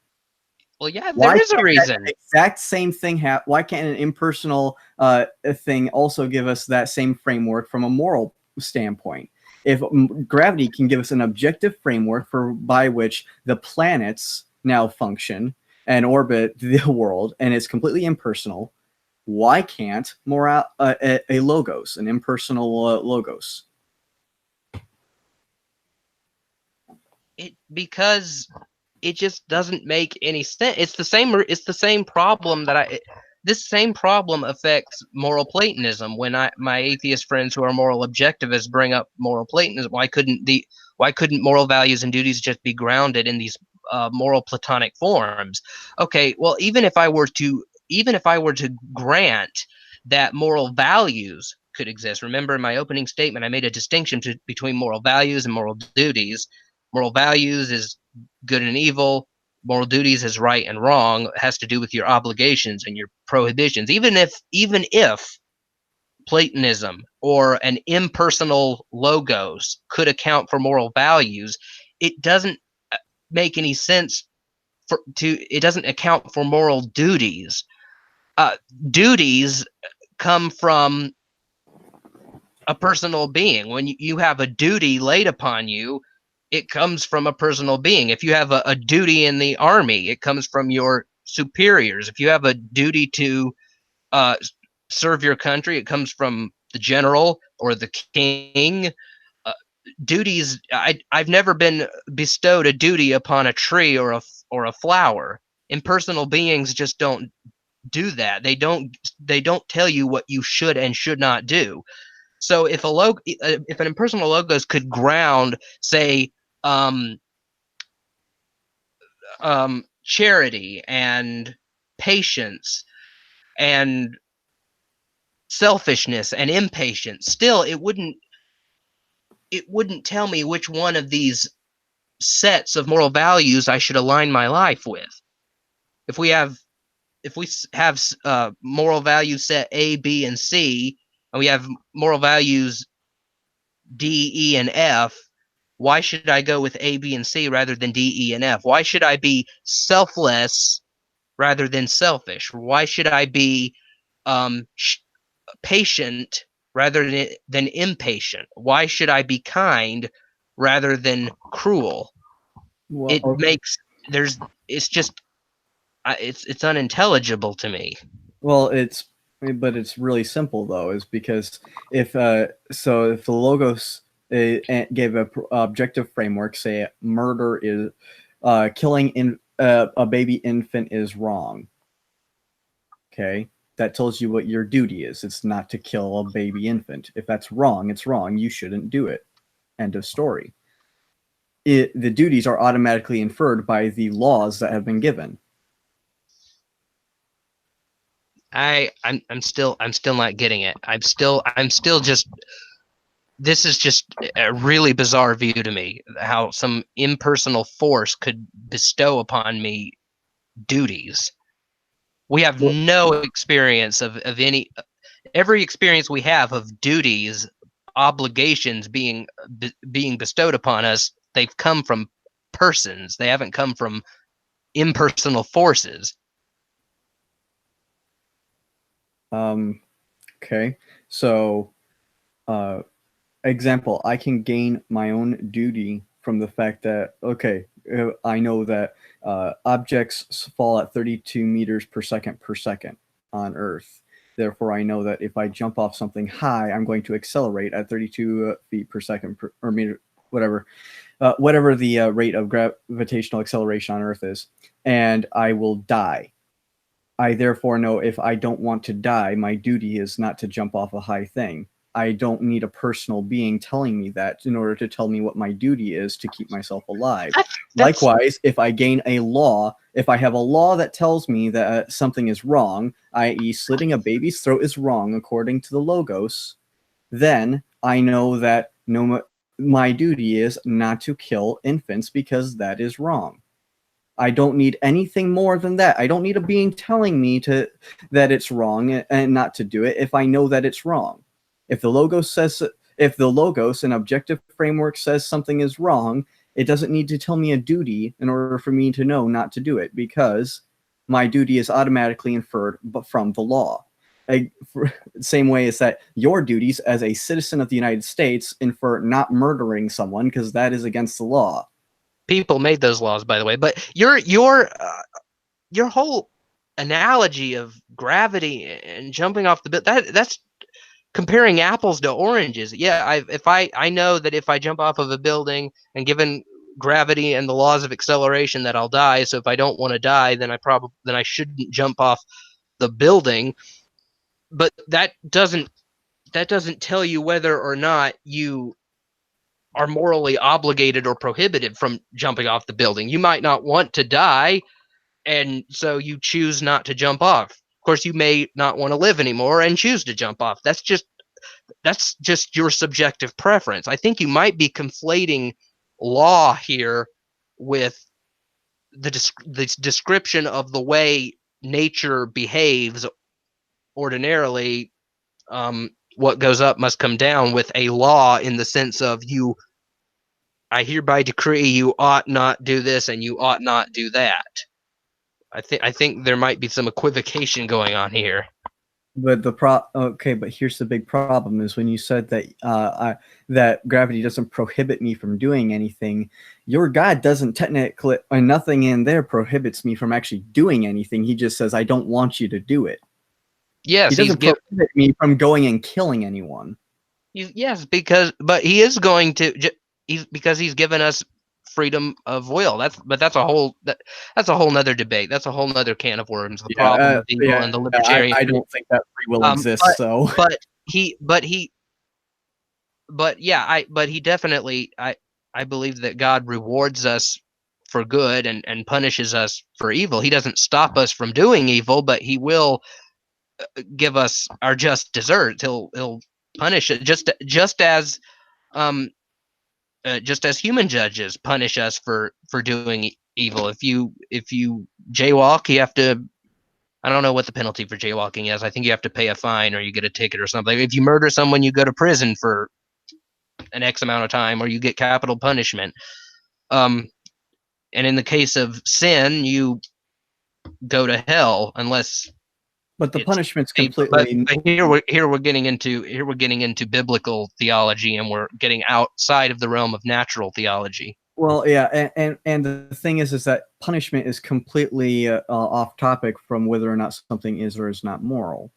Well, yeah, there Why is a can't that reason. exact same thing happen? Why can't an impersonal thing also give us that same framework from a moral standpoint? If gravity can give us an objective framework by which the planets now function and orbit the world, and it's completely impersonal, why can't a logos, an impersonal logos? Because it just doesn't make any sense. It's the same problem this same problem affects moral Platonism. When my atheist friends who are moral objectivists bring up moral Platonism, why couldn't moral values and duties just be grounded in these moral Platonic forms? Okay, well, even if I were to grant that moral values could exist, remember in my opening statement I made a distinction between moral values and moral duties. Moral values is good and evil. Moral duties is right and wrong. It has to do with your obligations and your prohibitions. Even if Platonism or an impersonal logos could account for moral values, it doesn't make any sense it doesn't account for moral duties. Duties come from a personal being. When you have a duty laid upon you, it comes from a personal being. If you have a duty in the army, it comes from your superiors. If you have a duty to uh, serve your country, it comes from the general or the king. Uh, Duties. I've never been bestowed a duty upon a tree or a flower. Impersonal beings just don't do that. They don't tell you what you should and should not do. So if if an impersonal logos could ground, say, um, charity and patience and selfishness and impatience, still it wouldn't tell me which one of these sets of moral values I should align my life with. If we have have moral values set A, B, and C, and we have moral values D, E, and F, why should I go with A, B, and C rather than D, E, and F? Why should I be selfless rather than selfish? Why should I be patient rather than impatient? Why should I be kind rather than cruel? Well, It makes it's just it's unintelligible to me. well, but it's really simple though, is because if the Logos gave a objective framework, say murder is killing a baby infant is wrong. Okay, that tells you what your duty is. It's not to kill a baby infant. If that's wrong, it's wrong. You shouldn't do it. End of story. The duties are automatically inferred by the laws that have been given. I'm still not getting it. I'm still just, this is just a really bizarre view to me, how some impersonal force could bestow upon me duties. We have no experience of any, every experience we have of duties, obligations being bestowed upon us, they've come from persons. They haven't come from impersonal forces. Okay, so example, I can gain my own duty from the fact that, okay, I know that objects fall at 32 meters per second on Earth. Therefore, I know that if I jump off something high, I'm going to accelerate at 32 feet per second or meter, whatever the rate of gravitational acceleration on Earth is, and I will die. I therefore know if I don't want to die, my duty is not to jump off a high thing. I don't need a personal being telling me that in order to tell me what my duty is to keep myself alive. Likewise, if I gain a law, if I have a law that tells me that something is wrong, i.e. slitting a baby's throat is wrong according to the Logos, then I know that my duty is not to kill infants because that is wrong. I don't need anything more than that. I don't need a being telling me that it's wrong and not to do it if I know that it's wrong. If the Logos, an objective framework, says something is wrong, it doesn't need to tell me a duty in order for me to know not to do it, because my duty is automatically inferred from the law. Same way as that your duties as a citizen of the United States infer not murdering someone, because that is against the law. People made those laws, by the way, but your whole analogy of gravity and jumping off the that's comparing apples to oranges. Yeah, I know that if I jump off of a building, and given gravity and the laws of acceleration, that I'll die. So if I don't want to die, then I shouldn't jump off the building. But that doesn't tell you whether or not you are morally obligated or prohibited from jumping off the building. You might not want to die, and so you choose not to jump off. Of course, you may not want to live anymore and choose to jump off. That's just your subjective preference. I think you might be conflating law here with the description of the way nature behaves ordinarily. What goes up must come down, with a law in the sense of I hereby decree you ought not do this and you ought not do that. I think there might be some equivocation going on here. But but here's the big problem: is when you said that that gravity doesn't prohibit me from doing anything. Your God doesn't technically, and nothing in there prohibits me from actually doing anything. He just says, "I don't want you to do it." Yes, he doesn't prohibit me from going and killing anyone. Yes, but he is going to. Because he's given us freedom of will. That's a whole nother debate. That's a whole nother can of worms. The problem of evil and the libertarian. I don't think that free will exists. But he definitely. I believe that God rewards us for good and punishes us for evil. He doesn't stop us from doing evil, but he will give us our just deserts. He'll punish it just as human judges punish us for doing evil. If you jaywalk, you have to I don't know what the penalty for jaywalking is. I think you have to pay a fine or you get a ticket or something. If you murder someone, you go to prison for an X amount of time, or you get capital punishment. And in the case of sin, you go to hell unless. But the punishment's But completely. here we're getting into biblical theology, and we're getting outside of the realm of natural theology. Well, yeah, and the thing is that punishment is completely off topic from whether or not something is or is not moral.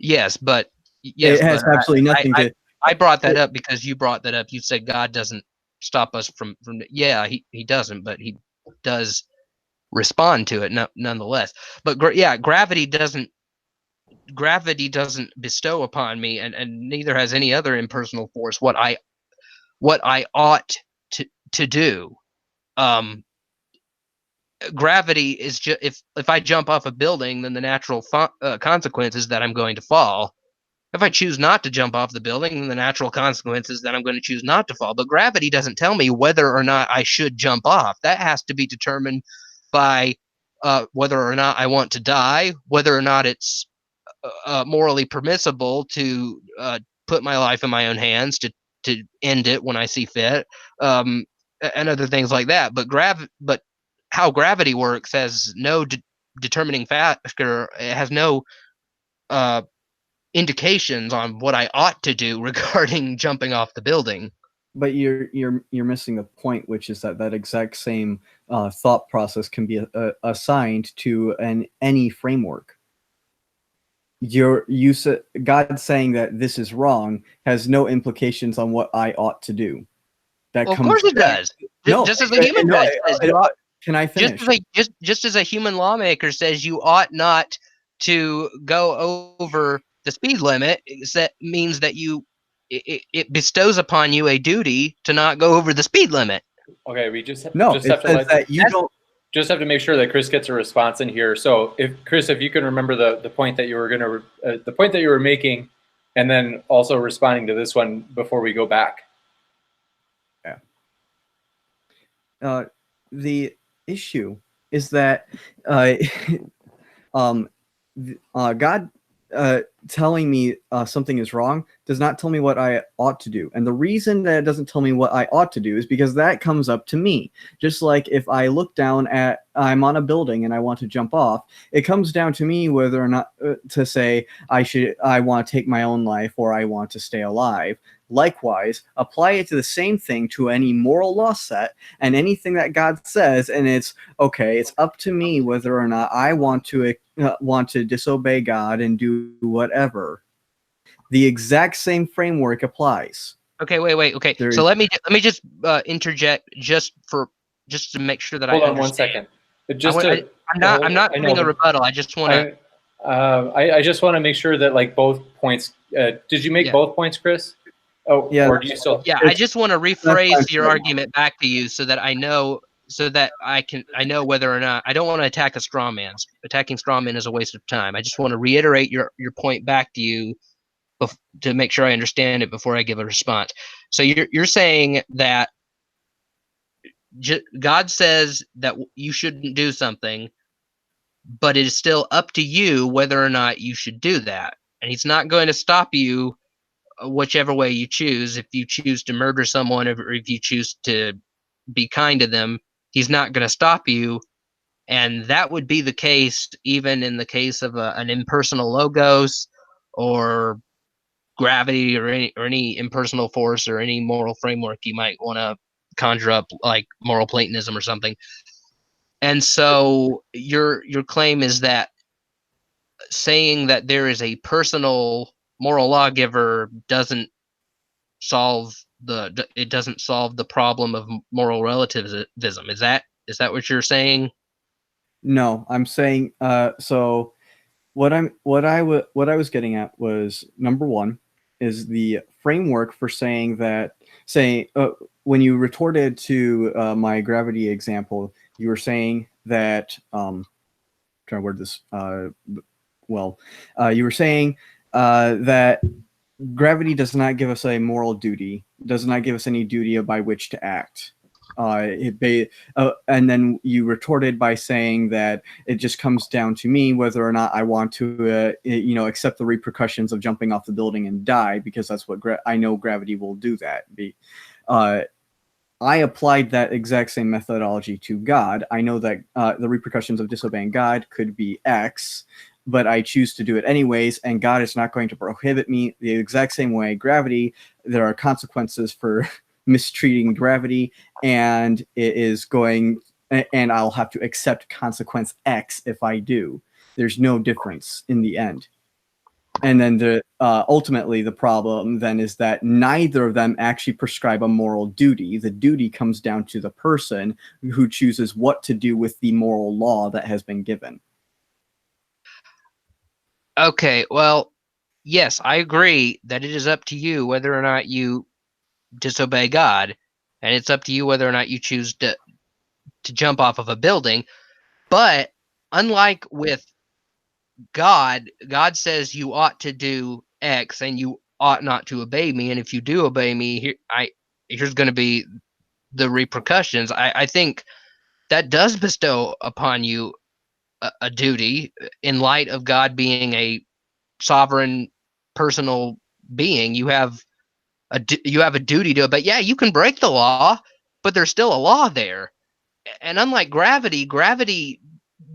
Yes, but it has absolutely nothing to. I brought that up because you brought that up. You said God doesn't stop us from. Yeah, he doesn't, but he does respond to it nonetheless. But gravity doesn't bestow upon me, and neither has any other impersonal force what I ought to do. Gravity is just if I jump off a building, then the natural consequence is that I'm going to fall. If I choose not to jump off the building, then the natural consequence is that I'm going to choose not to fall. But gravity doesn't tell me whether or not I should jump off. That has to be determined by whether or not I want to die, whether or not it's morally permissible to put my life in my own hands, to end it when I see fit, and other things like that. But how gravity works has no determining factor. It has no indications on what I ought to do regarding jumping off the building. But you're missing the point, which is that exact same thought process can be assigned to any framework. God saying that this is wrong has no implications on what I ought to do. Of course it does. Just as a human does. Can I finish? Just as a human lawmaker says you ought not to go over the speed limit, that means that it bestows upon you a duty to not go over the speed limit. Okay, we just have to make sure that Chris gets a response in here. So, if you can remember the point that you were making, and then also responding to this one before we go back. Yeah. The issue is that God telling me something is wrong does not tell me what I ought to do. And the reason that it doesn't tell me what I ought to do is because that comes up to me. Just like if I look down I'm on a building and I want to jump off, it comes down to me whether or not to say I want to take my own life or I want to stay alive. Likewise, apply it to the same thing to any moral law set and anything that God says, and it's okay. It's up to me whether or not I want to disobey God and do whatever. The exact same framework applies. Okay, wait. Okay, so let me just interject just to make sure that I understand. Hold on 1 second. I'm not putting a rebuttal. I just want to. I just want to make sure that like both points. Did you make both points, Chris? Oh, yeah. Or do you still? Yeah, I just want to rephrase your argument back to you so that I know, I know whether or not I don't want to attack a straw man. Attacking straw man is a waste of time. I just want to reiterate your point back to you to make sure I understand it before I give a response. So you're saying that God says that you shouldn't do something, but it is still up to you whether or not you should do that, and He's not going to stop you whichever way you choose. If you choose to murder someone, or if you choose to be kind to them, He's not going to stop you. And that would be the case even in the case of an impersonal logos or gravity or any impersonal force or any moral framework you might want to conjure up, like moral Platonism or something. And so your claim is that saying that there is a personal moral lawgiver doesn't solve the problem of moral relativism. Is that what you're saying? No, I'm saying so what I was getting at was, number one is the framework for saying when you retorted to my gravity example, you were saying that trying to word this you were saying that gravity does not give us a moral duty, does not give us any duty by which to act. And then you retorted by saying that it just comes down to me whether or not I want to, accept the repercussions of jumping off the building and die, because that's what I know gravity will do that. I applied that exact same methodology to God. I know that the repercussions of disobeying God could be X, but I choose to do it anyways, and God is not going to prohibit me the exact same way. Gravity, there are consequences for mistreating gravity, and and I'll have to accept consequence X if I do. There's no difference in the end. And then ultimately the problem then is that neither of them actually prescribe a moral duty. The duty comes down to the person who chooses what to do with the moral law that has been given. Okay, well, yes, I agree that it is up to you whether or not you disobey God, and it's up to you whether or not you choose to jump off of a building. But unlike with God says you ought to do X and you ought not to obey me, and if you do obey me, here's going to be the repercussions. I think that does bestow upon you a duty in light of God being a sovereign, personal being. You have a duty to obey. Yeah, you can break the law, but there's still a law there. And unlike gravity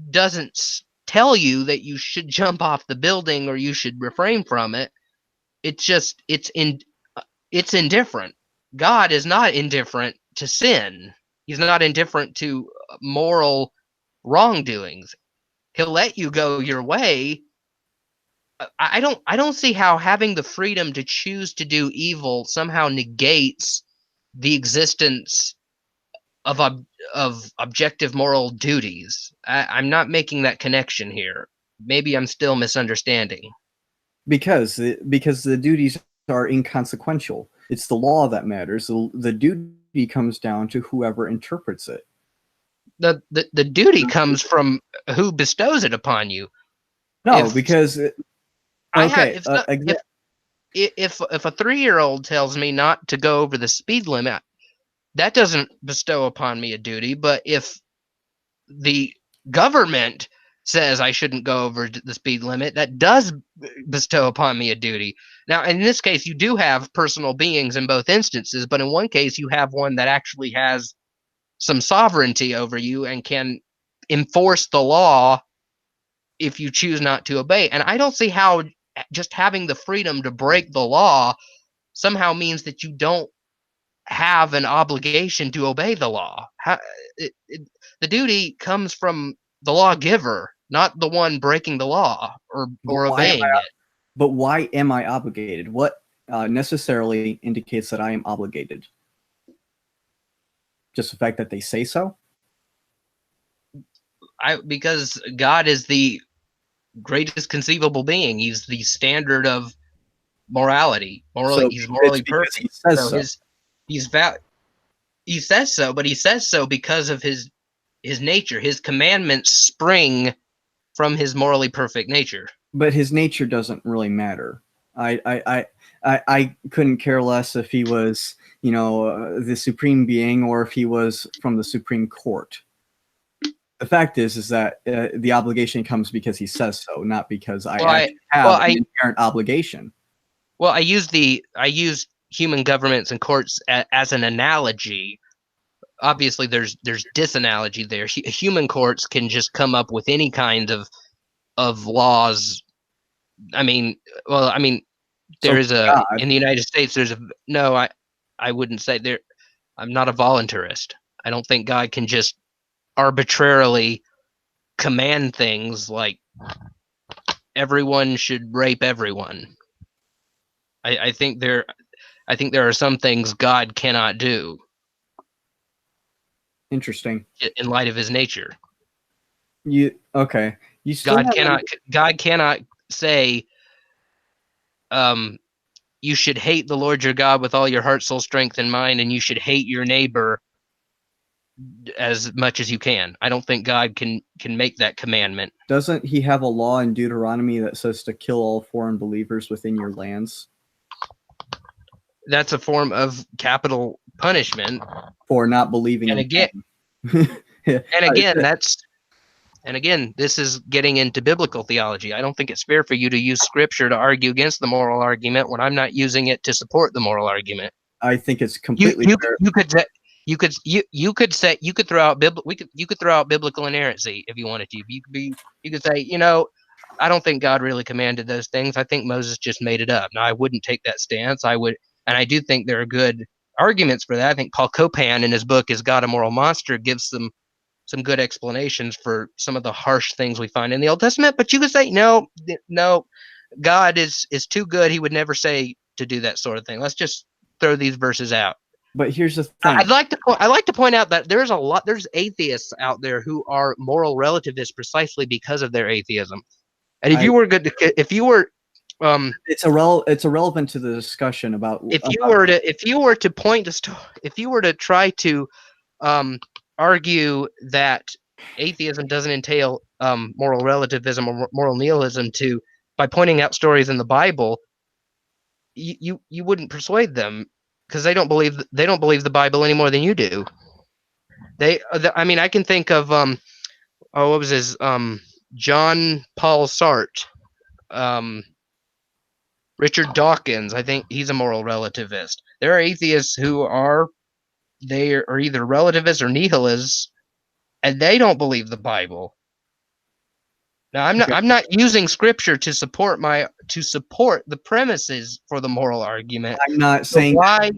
doesn't tell you that you should jump off the building or you should refrain from it. It's indifferent. God is not indifferent to sin. He's not indifferent to moral wrongdoings. He'll let you go your way. I don't see how having the freedom to choose to do evil somehow negates the existence of objective moral duties. I'm not making that connection here. Maybe I'm still misunderstanding. Because the duties are inconsequential. It's the law that matters. The duty comes down to whoever interprets it. The duty comes from who bestows it upon you. No, because if a 3-year-old tells me not to go over the speed limit, that doesn't bestow upon me a duty. But if the government says I shouldn't go over the speed limit, that does bestow upon me a duty. Now, in this case, you do have personal beings in both instances, but in one case, you have one that actually has some sovereignty over you and can enforce the law if you choose not to obey. And I don't see how just having the freedom to break the law somehow means that you don't have an obligation to obey the law. The duty comes from the lawgiver, not the one breaking the law or obeying it. But why am I obligated? What necessarily indicates that I am obligated? Just the fact that they say so? Because God is the greatest conceivable being. He's the standard of morality. He's morally perfect. He says so. He says so, but he says so because of his nature. His commandments spring from his morally perfect nature. But his nature doesn't really matter. I couldn't care less if he was, the supreme being or if he was from the Supreme Court. The fact is that the obligation comes because he says so, not because I have an inherent obligation. Well, I use human governments and courts as an analogy. Obviously, there's disanalogy there. Human courts can just come up with any kind of laws. In the United States, I wouldn't say there. I'm not a voluntarist. I don't think God can just arbitrarily command things like everyone should rape everyone. I think there are some things God cannot do. Interesting. In light of his nature. God cannot say you should hate the Lord your God with all your heart, soul, strength, and mind, and you should hate your neighbor as much as you can. I don't think God can make that commandment. Doesn't he have a law in Deuteronomy that says to kill all foreign believers within your lands? That's a form of capital punishment. for not believing And in again, Yeah. and again, this is getting into biblical theology. I don't think it's fair for you to use scripture to argue against the moral argument when I'm not using it to support the moral argument. I think it's You completely you fair. you could say you could throw out biblical inerrancy if you wanted to. You could say, I don't think God really commanded those things. I think Moses just made it up. Now, I wouldn't take that stance. And I do think there are good arguments for that. I think Paul Copan in his book "Is God a Moral Monster" gives some good explanations for some of the harsh things we find in the Old Testament. But you could say, no, God is too good. He would never say to do that sort of thing. Let's just throw these verses out. But here's the thing. I'd like to point out that there's atheists out there who are moral relativists precisely because of their atheism. And if you were it's irrelevant to the discussion about if you were to try to argue that atheism doesn't entail moral relativism or moral nihilism by pointing out stories in the Bible, you wouldn't persuade them because they don't believe the Bible any more than you do. I can think of what was his John Paul Sartre, Richard Dawkins. I think he's a moral relativist. There are atheists who are either relativists or nihilists, and they don't believe the Bible. Now, I'm not using scripture to support the premises for the moral argument. I'm not saying why.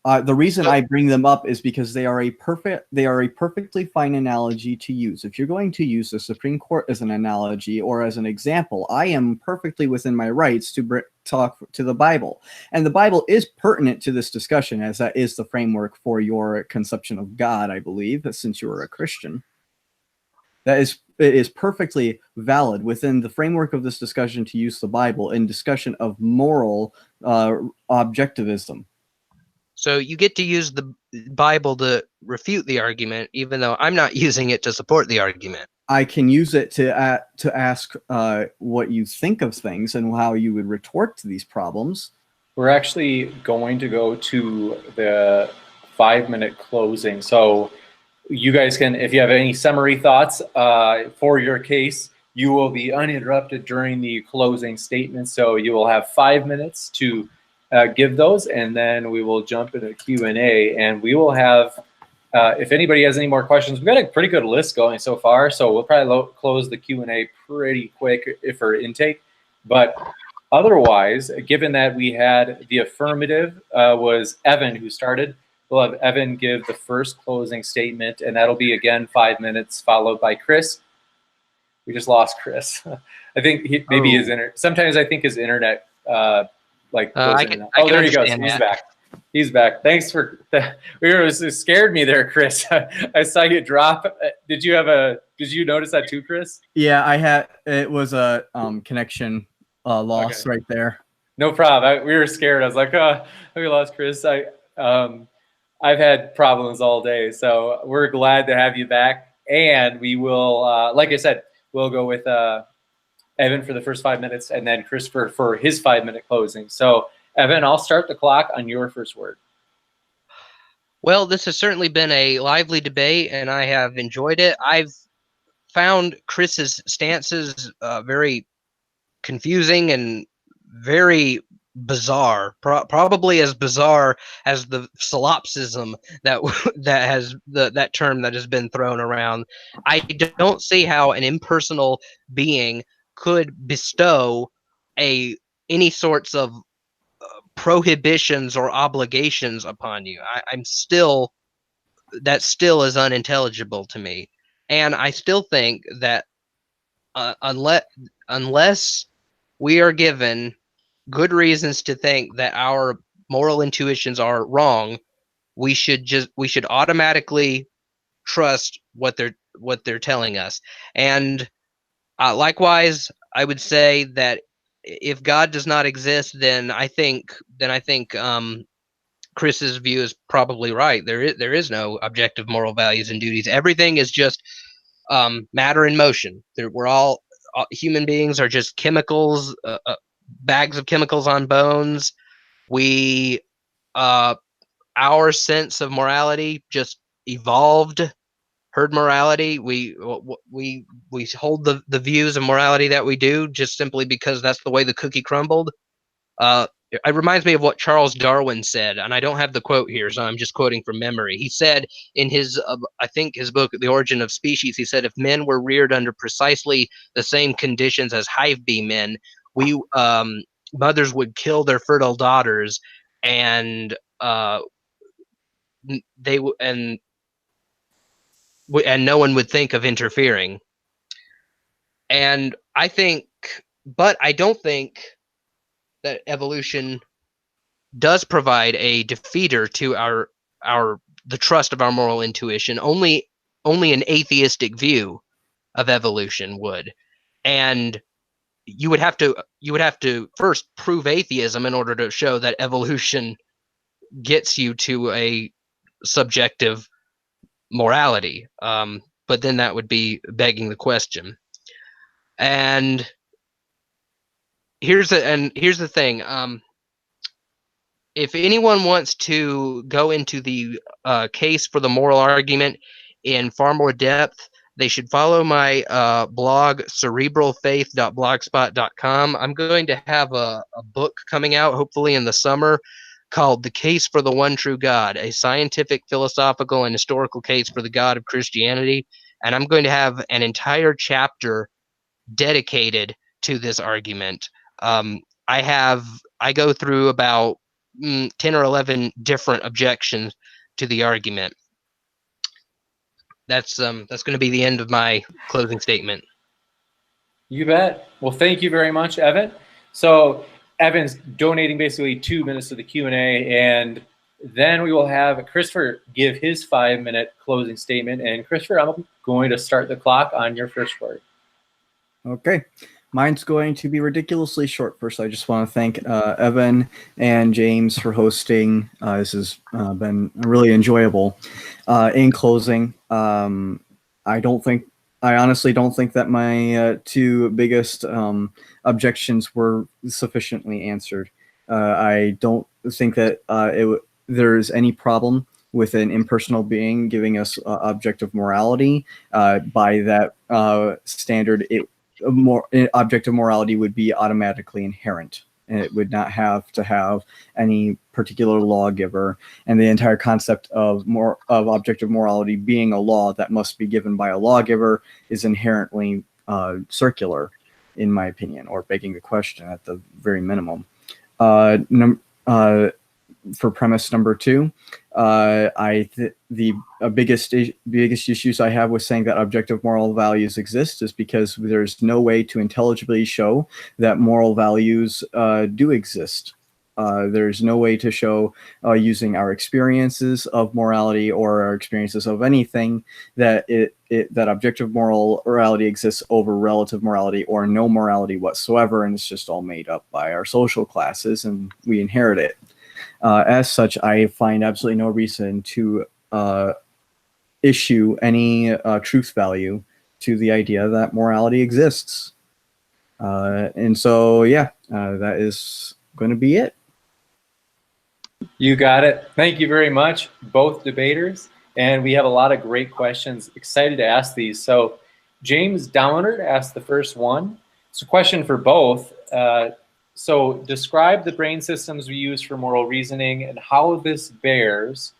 The reason I bring them up is because they are a perfectly fine analogy to use. If you're going to use the Supreme Court as an analogy or as an example, I am perfectly within my rights to talk to the Bible. And the Bible is pertinent to this discussion, as that is the framework for your conception of God, I believe, since you are a Christian. It is perfectly valid within the framework of this discussion to use the Bible in discussion of moral objectivism. So you get to use the Bible to refute the argument, even though I'm not using it to support the argument. I can use it to ask what you think of things and how you would retort to these problems. We're actually going to go to the 5-minute closing. So you guys can, if you have any summary thoughts for your case, you will be uninterrupted during the closing statement. So you will have 5 minutes to give those, and then we will jump into Q&A, and we will have, if anybody has any more questions, we've got a pretty good list going so far, so we'll probably close the Q&A pretty quick for intake. But otherwise, given that we had the affirmative was Evan who started, we'll have Evan give the first closing statement, and that'll be, again, 5 minutes, followed by Chris. We just lost Chris. I think sometimes I think his internet there he goes. He's back. He's back. Thanks for it scared me there, Chris. I saw you drop. Did you notice that too, Chris? Yeah, it was a connection loss right there. No problem. We were scared. I was like, oh, we lost Chris. I've had problems all day, so we're glad to have you back. And we will, like I said, we'll go with Evan for the first 5 minutes, and then Christopher for his 5-minute closing. So, Evan, I'll start the clock on your first word. Well, this has certainly been a lively debate, and I have enjoyed it. I've found Chris's stances very confusing and very bizarre, probably as bizarre as the solipsism that term that has been thrown around. I don't see how an impersonal being could bestow any sorts of prohibitions or obligations upon you. That still is unintelligible to me, and I still think that unless we are given good reasons to think that our moral intuitions are wrong, we should automatically trust what they're telling us. And likewise, I would say that if God does not exist, then I think Chris's view is probably right. There is no objective moral values and duties. Everything is just matter in motion. We're all human beings are just chemicals, bags of chemicals on bones. We our sense of morality just evolved herd morality. We hold the views of morality that we do just simply because that's the way the cookie crumbled. It reminds me of what Charles Darwin said, and I don't have the quote here, so I'm just quoting from memory. He said in his, I think his book, The Origin of Species, he said, if men were reared under precisely the same conditions as hive bee men, we mothers would kill their fertile daughters, and and no one would think of interfering. And I think, but I don't think that evolution does provide a defeater to the trust of our moral intuition. Only an atheistic view of evolution would. And you would have to first prove atheism in order to show that evolution gets you to a subjective morality. But then that would be begging the question. And here's the thing. If anyone wants to go into the case for the moral argument in far more depth, they should follow my blog, cerebralfaith.blogspot.com. I'm going to have a book coming out, hopefully in the summer, called The Case for the One True God, a scientific, philosophical, and historical case for the God of Christianity. And I'm going to have an entire chapter dedicated to this argument. I go through about 10 or 11 different objections to the argument. That's going to be the end of my closing statement. You bet. Well, thank you very much, Evan. So Evan's donating basically 2 minutes to the Q&A, and then we will have Christopher give his 5-minute closing statement. And Christopher, I'm going to start the clock on your first word. Okay. Mine's going to be ridiculously short. First, I just want to thank Evan and James for hosting. This has been really enjoyable. In closing, I honestly don't think that my 2 biggest objections were sufficiently answered. I don't think that there's any problem with an impersonal being giving us objective morality. By that standard, objective morality would be automatically inherent, and it would not have to have any particular lawgiver. And the entire concept of objective morality being a law that must be given by a lawgiver is inherently circular, in my opinion, or begging the question at the very minimum. For premise number 2, the biggest issues I have with saying that objective moral values exist is because there's no way to intelligibly show that moral values do exist. There's no way to show using our experiences of morality or our experiences of anything that that objective morality exists over relative morality or no morality whatsoever, and it's just all made up by our social classes and we inherit it. As such, I find absolutely no reason to issue any truth value to the idea that morality exists. And so, yeah, that is going to be it. You got it. Thank you very much, both debaters. And we have a lot of great questions. Excited to ask these. So James Downard asked the first one. It's a question for both. So describe the brain systems we use for moral reasoning and how this bears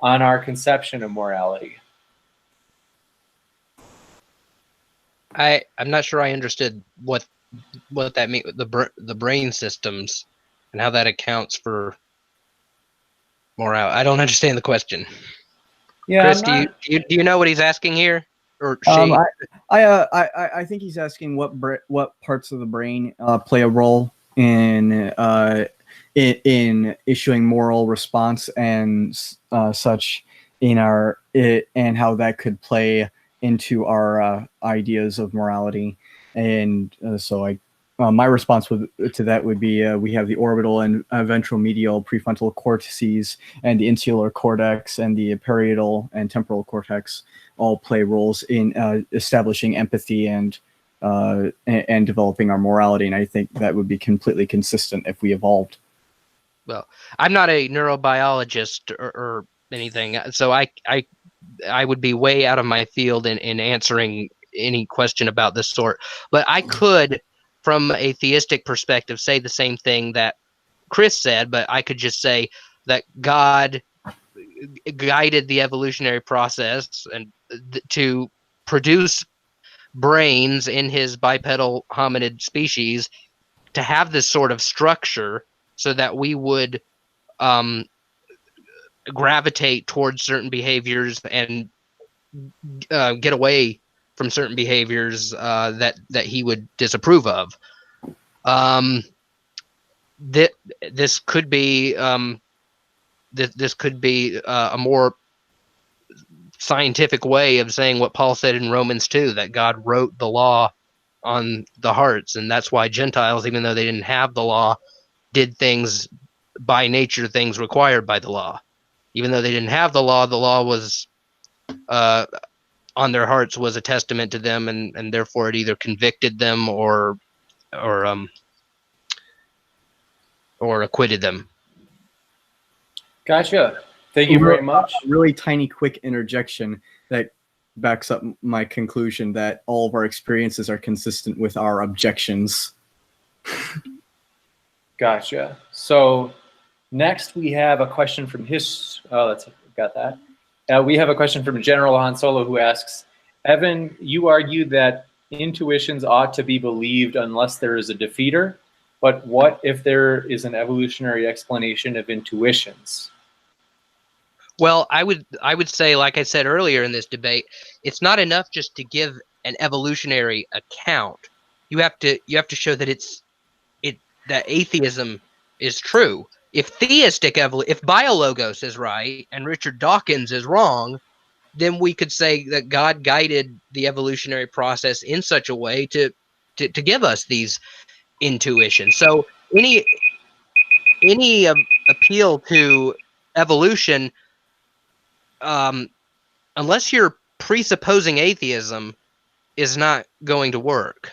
on our conception of morality. I'm not sure I understood what that means, the brain systems and how that accounts for morality. I don't understand the question. Yeah, Chris, do you know what he's asking here? Or she? I think he's asking what parts of the brain play a role in issuing moral response and such in and how that could play into our ideas of morality. And so my response to that would be we have the orbital and ventromedial prefrontal cortices and the insular cortex and the parietal and temporal cortex all play roles in establishing empathy and developing our morality. And I think that would be completely consistent if we evolved. well, I'm not a neurobiologist or anything, so I would be way out of my field in answering any question about this sort. But I could, from a theistic perspective, say the same thing that Chris said, but I could just say that God guided the evolutionary process and to produce brains in his bipedal hominid species to have this sort of structure so that we would um, gravitate towards certain behaviors and get away from certain behaviors that he would disapprove of. Um, this could be this could be a more scientific way of saying what Paul said in Romans 2, that God wrote the law on the hearts, and that's why Gentiles, even though they didn't have the law, did things by nature, things required by the law. Even though they didn't have the law was on their hearts, was a testament to them, and therefore it either convicted them or acquitted them. Gotcha. Thank you very much. A really tiny, quick interjection that backs up my conclusion that all of our experiences are consistent with our objections. Gotcha. So next we have a question from got that. We have a question from General Han Solo, who asks, Evan, you argued that intuitions ought to be believed unless there is a defeater, but what if there is an evolutionary explanation of intuitions? Well, I would say, like I said earlier in this debate, it's not enough just to give an evolutionary account. You have to show that that atheism is true. If if biologos is right and Richard Dawkins is wrong, then we could say that God guided the evolutionary process in such a way to give us these intuitions. So any appeal to evolution, unless you're presupposing atheism, is not going to work.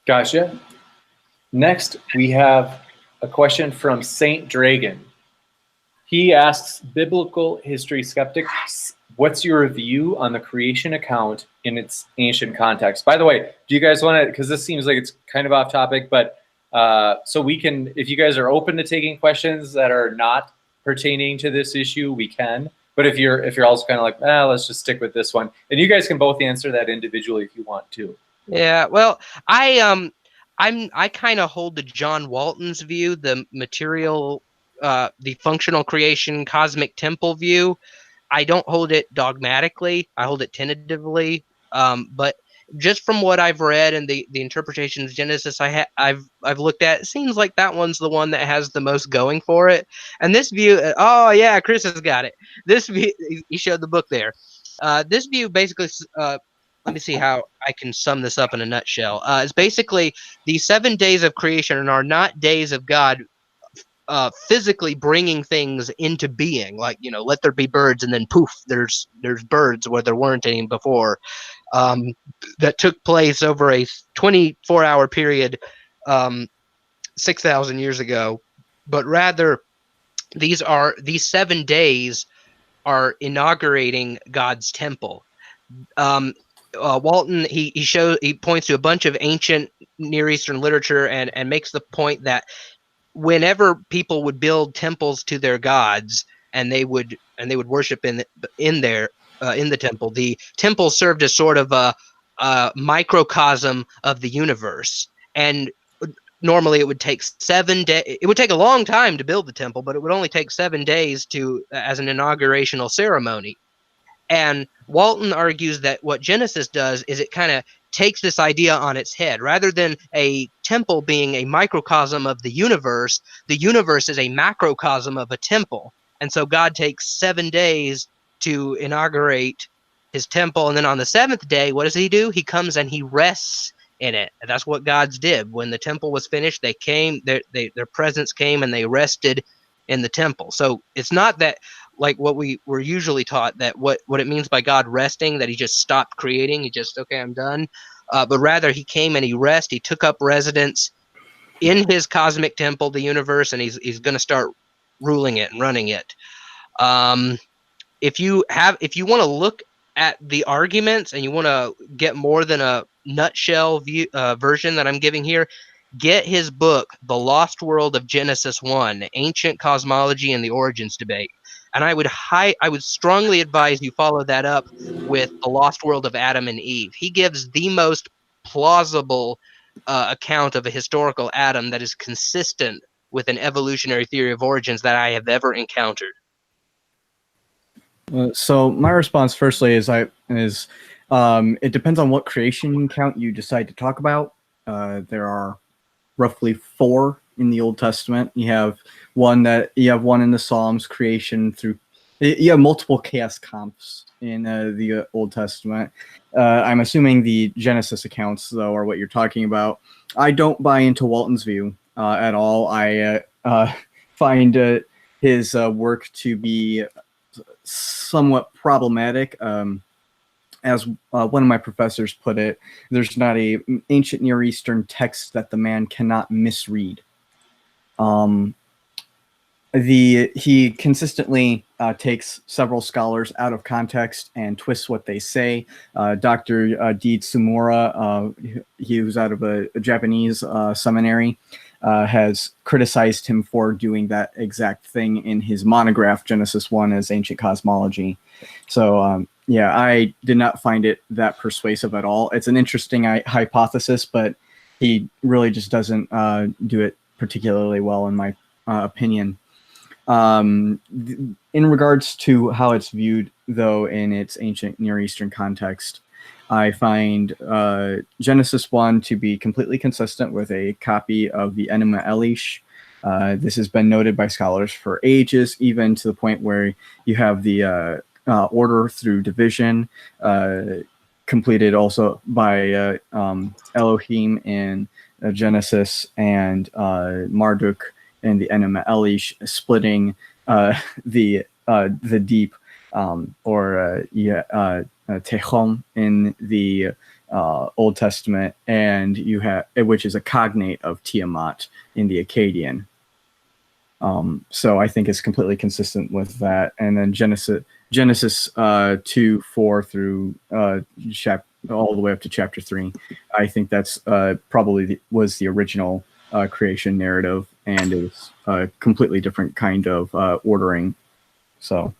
Gotcha. Next, we have a question from Saint Dragon. He asks, Biblical History Skeptics, what's your view on the creation account in its ancient context? By the way, do you guys want to, because this seems like it's kind of off topic, but so we can, if you guys are open to taking questions that are not pertaining to this issue, we can. But if you're also kind of like, let's just stick with this one, and you guys can both answer that individually if you want to. Yeah, well, I kind of hold to John Walton's view, the material, the functional creation cosmic temple view. I don't hold it dogmatically. I hold it tentatively. But just from what I've read and the interpretations of Genesis I've looked at, it seems like that one's the one that has the most going for it. And this view, oh yeah, Chris has got it. This view, he showed the book there. This view basically, let me see how I can sum this up in a nutshell. It's basically the 7 days of creation are not days of God physically bringing things into being, like, let there be birds, and then poof, there's birds where there weren't any before. That took place over a 24-hour period 6,000 years ago, but rather these 7 days are inaugurating God's temple. Walton he points to a bunch of ancient Near Eastern literature and makes the point that whenever people would build temples to their gods and they would worship in the temple, the temple served as sort of a microcosm of the universe. And normally it would take 7 days. It would take a long time to build the temple, but it would only take 7 days as an inaugurational ceremony. And Walton argues that what Genesis does is it kind of takes this idea on its head. Rather than a temple being a microcosm of the universe is a macrocosm of a temple. And so God takes 7 days to inaugurate his temple. And then on the 7th day, what does he do? He comes and he rests in it. And that's what God's did. When the temple was finished, they came, their presence came and they rested in the temple. So it's not that, like what we were usually taught, that what it means by God resting, that he just stopped creating, he just, okay, I'm done. But rather he came and he rested, he took up residence in his cosmic temple, the universe, and he's going to start ruling it and running it. If you want to look at the arguments and you want to get more than a nutshell version that I'm giving here, get his book, The Lost World of Genesis 1, Ancient Cosmology and the Origins Debate. And I would strongly advise you follow that up with The Lost World of Adam and Eve. He gives the most plausible account of a historical Adam that is consistent with an evolutionary theory of origins that I have ever encountered. So my response, firstly, is it depends on what creation count you decide to talk about. There are roughly 4 in the Old Testament. You have one in the Psalms, creation through. You have multiple chaos comps in the Old Testament. I'm assuming the Genesis accounts, though, are what you're talking about. I don't buy into Walton's view at all. I find his work to be somewhat problematic. As one of my professors put it, there's not a ancient Near Eastern text that the man cannot misread. He consistently takes several scholars out of context and twists what they say. Dr. D. Tsumura, he was out of a Japanese seminary, has criticized him for doing that exact thing in his monograph, Genesis 1 as Ancient Cosmology. So, yeah, I did not find it that persuasive at all. It's an interesting hypothesis, but he really just doesn't do it particularly well, in my opinion. In regards to how it's viewed, though, in its ancient Near Eastern context, I find Genesis 1 to be completely consistent with a copy of the Enuma Elish. This has been noted by scholars for ages, even to the point where you have the order through division completed also by Elohim in Genesis, and Marduk and the Enuma Elish splitting the deep, or Tehom in the Old Testament, and you have, which is a cognate of Tiamat in the Akkadian. So I think it's completely consistent with that. And then Genesis 2:4 through all the way up to chapter 3. I think that's probably was the original creation narrative, and it's a completely different kind of ordering. So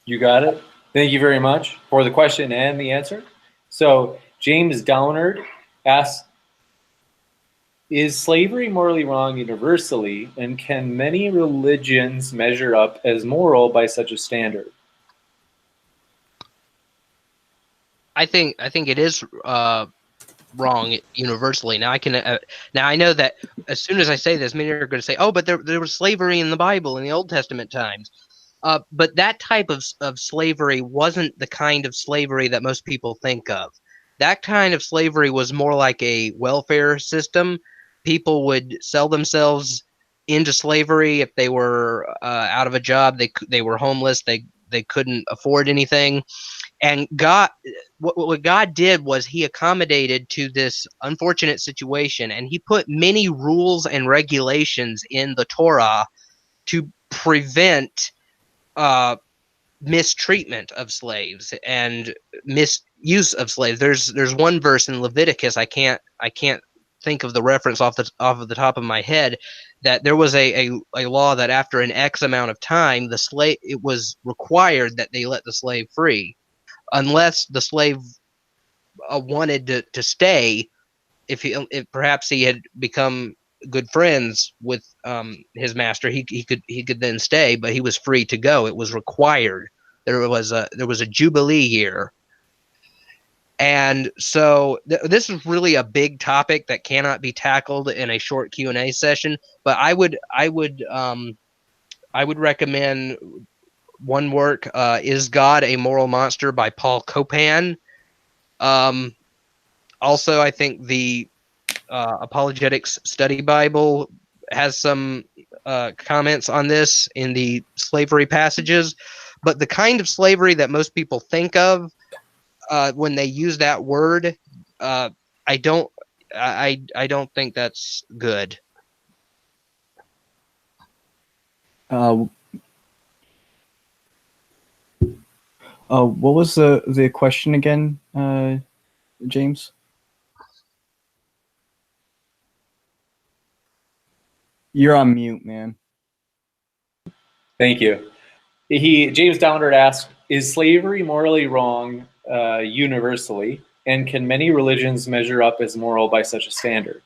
you got it. Thank you very much for the question and the answer. So James Downard asks, is slavery morally wrong universally, and can many religions measure up as moral by such a standard? I think it is wrong universally. Now I know that as soon as I say this, many are going to say, "Oh, but there was slavery in the Bible in the Old Testament times." But that type of slavery wasn't the kind of slavery that most people think of. That kind of slavery was more like a welfare system. People would sell themselves into slavery if they were out of a job. They were homeless. They couldn't afford anything. And God, what God did was he accommodated to this unfortunate situation, and he put many rules and regulations in the Torah to prevent mistreatment of slaves and misuse of slaves. There's one verse in Leviticus, I can't think of the reference off of the top of my head, that there was a law that after an X amount of time, it was required that they let the slave free, unless the slave wanted to stay. If perhaps he had become good friends with his master, he could then stay, but he was free to go. It was required. There was a Jubilee year. And so this is really a big topic that cannot be tackled in a short Q&A session, but I would recommend one work, Is God a Moral Monster by Paul Copan. Also, I think the Apologetics Study Bible has some comments on this in the slavery passages, but the kind of slavery that most people think of when they use that word, I don't think that's good. What was the question again, James? You're on mute, man. Thank you. James Downard asked, is slavery morally wrong universally, and can many religions measure up as moral by such a standard?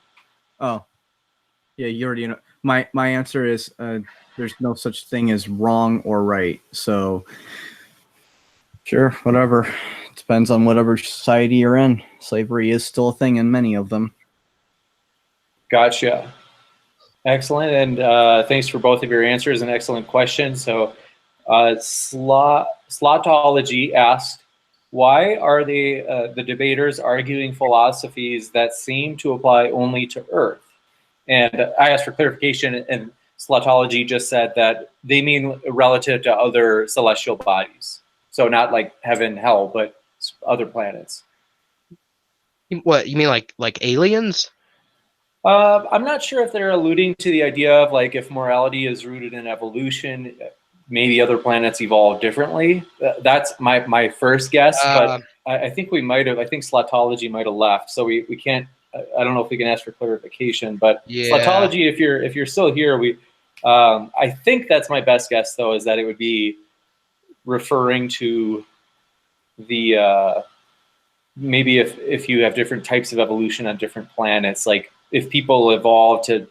Oh, yeah, you already know. My answer is there's no such thing as wrong or right. So, sure, whatever. Depends on whatever society you're in. Slavery is still a thing in many of them. Gotcha. Excellent, and thanks for both of your answers. An excellent question. So, Slotology asked, why are the debaters arguing philosophies that seem to apply only to Earth? And I asked for clarification, and Slotology just said that they mean relative to other celestial bodies. So not like heaven, hell, but other planets. What you mean, like aliens? I'm not sure if they're alluding to the idea of like if morality is rooted in evolution, maybe other planets evolve differently. That's my first guess, but I think we might have. I think Slotology might have left, so we can't. I don't know if we can ask for clarification, but yeah. Slotology, if you're still here, I think that's my best guess though, is that it would be referring to the maybe if you have different types of evolution on different planets, like if people evolve to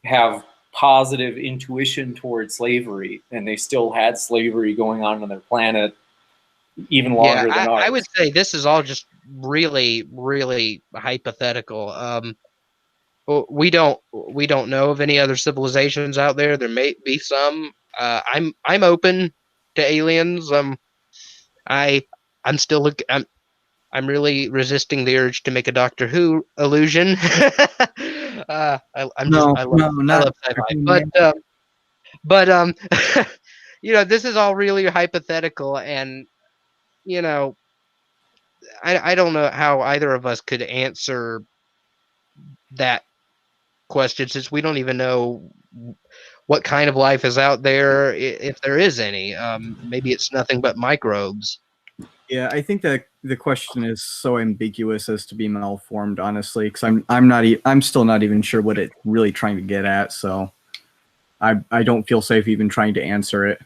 have positive intuition towards slavery and they still had slavery going on their planet even longer than ours. I would say this is all just really, really hypothetical. We don't know of any other civilizations out there. There may be some. I'm open to aliens. I'm still I'm really resisting the urge to make a Doctor Who illusion. I love sci-fi, but you know, this is all really hypothetical, and you know, I don't know how either of us could answer that question, since we don't even know what kind of life is out there, if there is any. Maybe it's nothing but microbes. Yeah, I think that the question is so ambiguous as to be malformed, honestly, because I'm still not even sure what it's really trying to get at. So I don't feel safe even trying to answer it.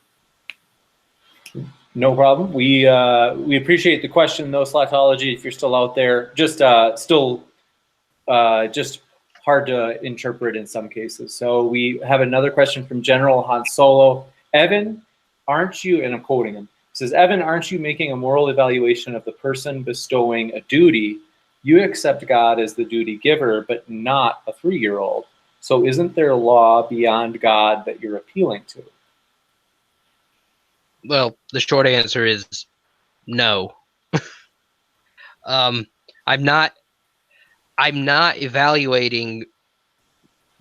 No problem. We appreciate the question, though, Slotology. If you're still out there, just hard to interpret in some cases. So we have another question from General Han Solo. Evan, aren't you? And I'm quoting him. Says, Evan, aren't you making a moral evaluation of the person bestowing a duty? You accept God as the duty giver, but not a 3-year-old. So isn't there a law beyond God that you're appealing to? Well, the short answer is no. I'm not evaluating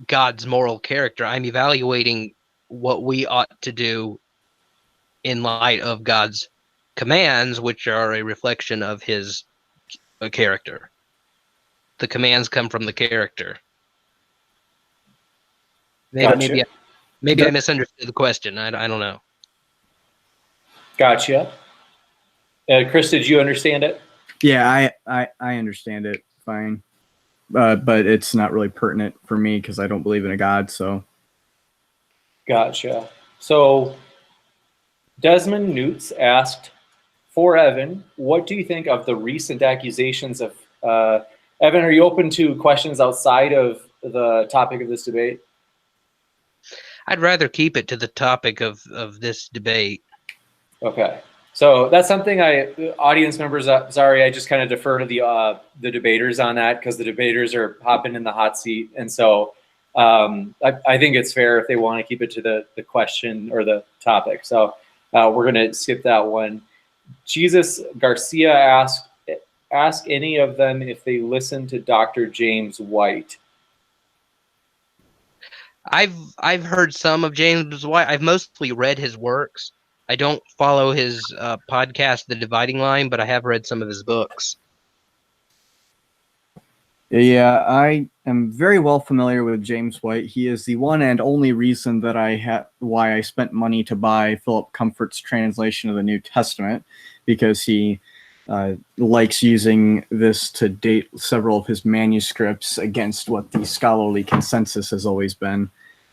God's moral character. I'm evaluating what we ought to do in light of God's commands, which are a reflection of his character. The commands come from the character. Maybe I misunderstood the question. I don't know. Gotcha. Chris, did you understand it? Yeah, I understand it fine. But it's not really pertinent for me because I don't believe in a God, so. Gotcha. So Desmond Newts asked, for Evan, what do you think of the recent accusations of, Evan, are you open to questions outside of the topic of this debate? I'd rather keep it to the topic of this debate. Okay. So that's something audience members, sorry, I just kind of defer to the debaters on that because the debaters are hopping in the hot seat. And so I think it's fair if they want to keep it to the question or the topic. So we're going to skip that one. Jesus Garcia asked, ask any of them if they listen to Dr. James White. I've heard some of James White. I've mostly read his works. I don't follow his podcast, The Dividing Line, but I have read some of his books. Yeah, I am very well familiar with James White. He is the one and only reason that why I spent money to buy Philip Comfort's translation of the New Testament, because he likes using this to date several of his manuscripts against what the scholarly consensus has always been.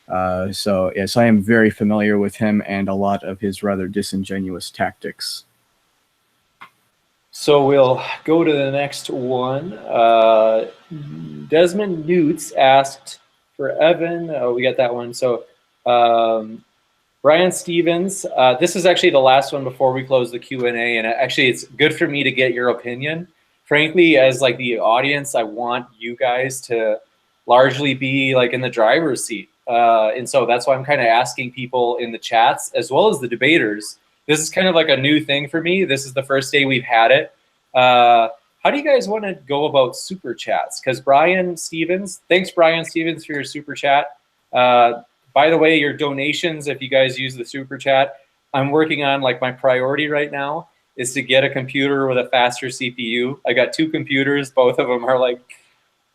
So yes, I am very familiar with him and a lot of his rather disingenuous tactics. So we'll go to the next one. Desmond Newts asked for Evan. Oh, we got that one. So Brian Stevens, this is actually the last one before we close the Q&A, and actually it's good for me to get your opinion. Frankly, as like the audience, I want you guys to largely be like in the driver's seat. And so that's why I'm kind of asking people in the chats as well as the debaters. This is kind of like a new thing for me. This is the first day we've had it. How do you guys want to go about super chats? Because Brian Stevens, thanks Brian Stevens for your super chat. By the way, your donations, if you guys use the super chat, I'm working on like my priority right now is to get a computer with a faster CPU. I got 2 computers. Both of them are like,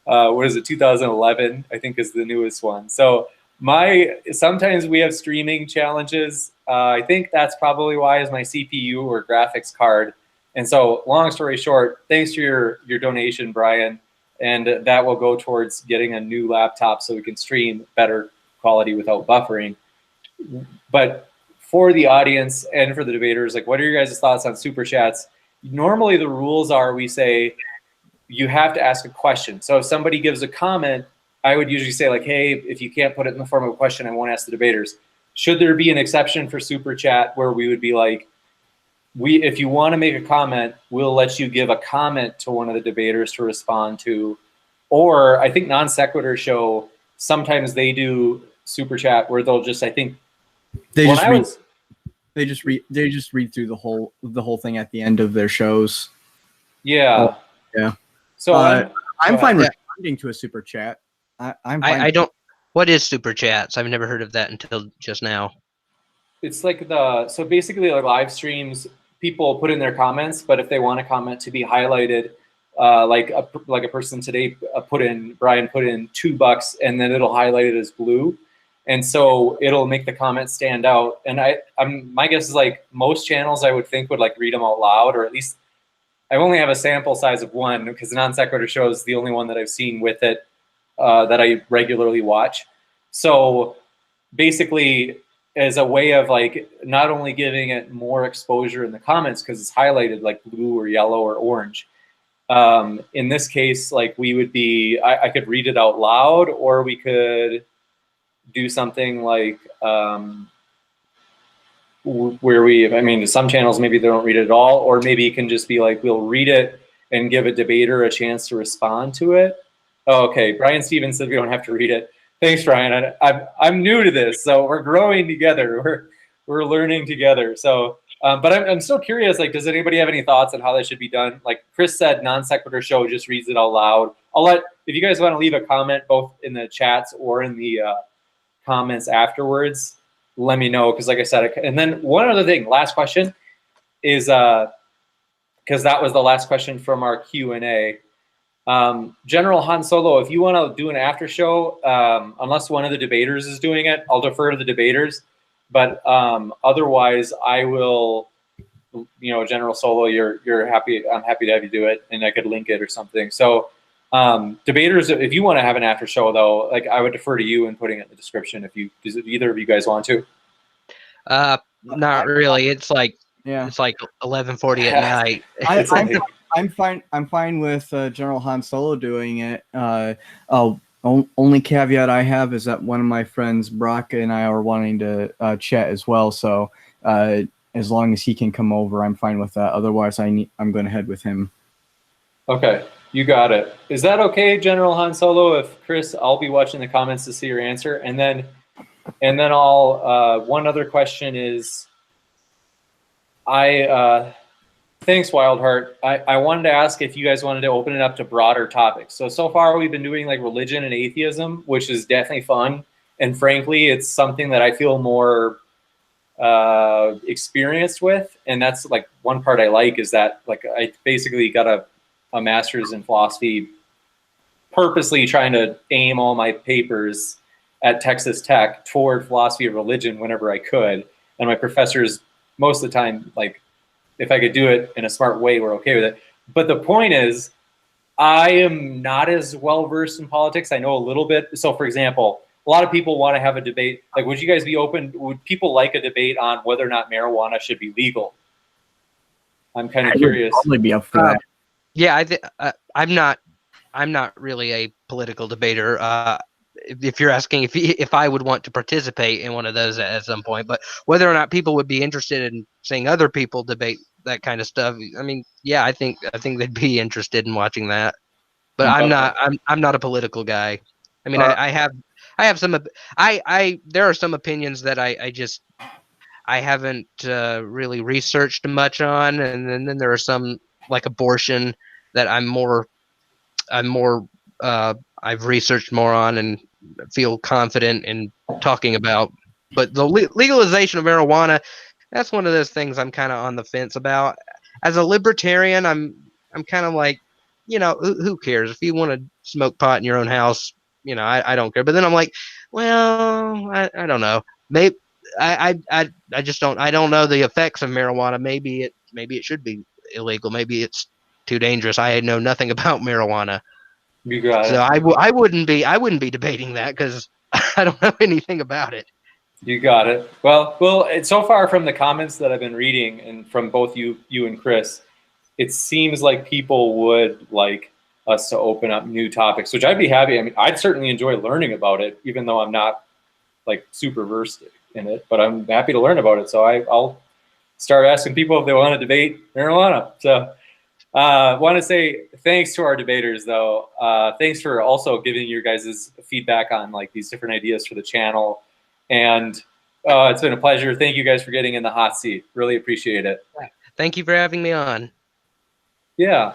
what is it, 2011, I think is the newest one. So sometimes we have streaming challenges. I think that's probably why is my CPU or graphics card. And so long story short, thanks for your donation, Brian. And that will go towards getting a new laptop so we can stream better quality without buffering. But for the audience and for the debaters, like, what are your guys' thoughts on super chats? Normally the rules are we say you have to ask a question. So if somebody gives a comment, I would usually say like, hey, if you can't put it in the form of a question, I won't ask the debaters. Should there be an exception for super chat where we would be like, if you want to make a comment, we'll let you give a comment to one of the debaters to respond to. Or I think Non Sequitur show, sometimes they do super chat where they'll just, I think they just read through the whole thing at the end of their shows. Yeah. Yeah. So I'm fine responding to a super chat. I'm fine. I don't. What is super chats? I've never heard of that until just now. It's like so basically like live streams, people put in their comments, but if they want a comment to be highlighted, like a person today Brian put in $2 and then it'll highlight it as blue. And so it'll make the comment stand out. And my guess is like most channels I would think would like read them out loud, or at least I only have a sample size of one because the Non Sequitur show is the only one that I've seen with it that I regularly watch. So basically, as a way of like not only giving it more exposure in the comments because it's highlighted like blue or yellow or orange. In this case, like we would be, I could read it out loud, or we could do something like where some channels maybe they don't read it at all, or maybe it can just be like we'll read it and give a debater a chance to respond to it. Oh, okay, Brian Stevens said we don't have to read it. Thanks, Brian. I'm new to this, so we're growing together. We're learning together. So, but I'm still curious. Like, does anybody have any thoughts on how that should be done? Like Chris said, Non Sequitur show just reads it out loud. If you guys want to leave a comment, both in the chats or in the comments afterwards, let me know. Because, like I said, and then one other thing, last question is because that was the last question from our Q&A. General Han Solo, if you want to do an after show, unless one of the debaters is doing it, I'll defer to the debaters. But otherwise, I will, General Solo, you're happy. I'm happy to have you do it, and I could link it or something. So debaters, if you want to have an after show, though, like I would defer to you and putting it in the description if either of you guys want to. Not really. It's like 11:40 at night. I'm fine with General Han Solo doing it. Only caveat I have is that one of my friends, Brock, and I are wanting to chat as well. So as long as he can come over, I'm fine with that. Otherwise, I'm going to head with him. Okay, you got it. Is that okay, General Han Solo? If Chris, I'll be watching the comments to see your answer, and then I'll. One other question is, thanks, Wildheart. I wanted to ask if you guys wanted to open it up to broader topics. So far we've been doing like religion and atheism, which is definitely fun. And frankly, it's something that I feel more experienced with. And that's like one part I like is that like I basically got a master's in philosophy purposely trying to aim all my papers at Texas Tech toward philosophy of religion whenever I could. And my professors, most of the time, like, if I could do it in a smart way, we're okay with it. But the point is, I am not as well versed in politics. I know a little bit. So, for example, a lot of people want to have a debate. Like, would you guys be open? Would people like a debate on whether or not marijuana should be legal? I'm kind of curious. Probably be up for that. Yeah, I'm not really a political debater. If you're asking if I would want to participate in one of those at some point, but whether or not people would be interested in seeing other people debate that kind of stuff, I mean, yeah, I think they'd be interested in watching that. But I'm not a political guy. I mean, I have some there are some opinions that I haven't really researched much on, and then there are some, like abortion, that I've researched more on and feel confident in talking about. But the legalization of marijuana, that's one of those things I'm kind of on the fence about. As a libertarian, I'm kind of like, who cares if you want to smoke pot in your own house? I don't care. But then I'm like, well, I don't know. Maybe I just don't. I don't know the effects of marijuana. Maybe it should be illegal. Maybe it's too dangerous. I know nothing about marijuana. You got it. So I wouldn't be debating that because I don't know anything about it. You got it. Well, so far from the comments that I've been reading and from both you and Chris, it seems like people would like us to open up new topics, which I'd be happy. I mean, I'd certainly enjoy learning about it, even though I'm not like super versed in it, but I'm happy to learn about it. So I'll start asking people if they want to debate marijuana. So want to say thanks to our debaters, though. Thanks for also giving your guys' feedback on like these different ideas for the channel. And it's been a pleasure. Thank you guys for getting in the hot seat. Really appreciate it. Thank you for having me on. Yeah.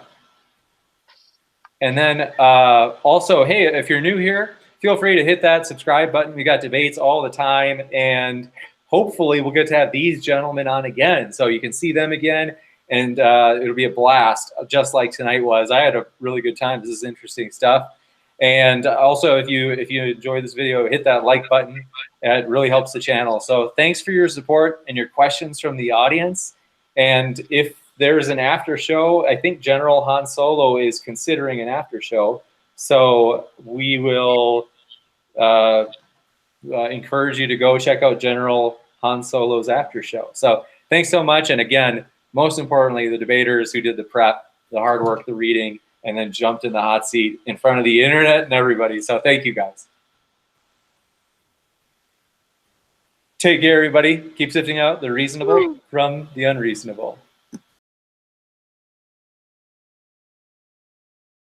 And then also, hey, if you're new here, feel free to hit that subscribe button. We got debates all the time. And hopefully we'll get to have these gentlemen on again so you can see them again. And it'll be a blast, just like tonight was. I had a really good time. This is interesting stuff. And also, if you enjoy this video, hit that like button. It really helps the channel. So thanks for your support and your questions from the audience. And if there's an after show, I think General Han Solo is considering an after show. So we will encourage you to go check out General Han Solo's after show. So thanks so much. And again, most importantly, the debaters who did the prep, the hard work, the reading, and then jumped in the hot seat in front of the internet and everybody. So thank you, guys. Take care, everybody. Keep sifting out the reasonable from the unreasonable.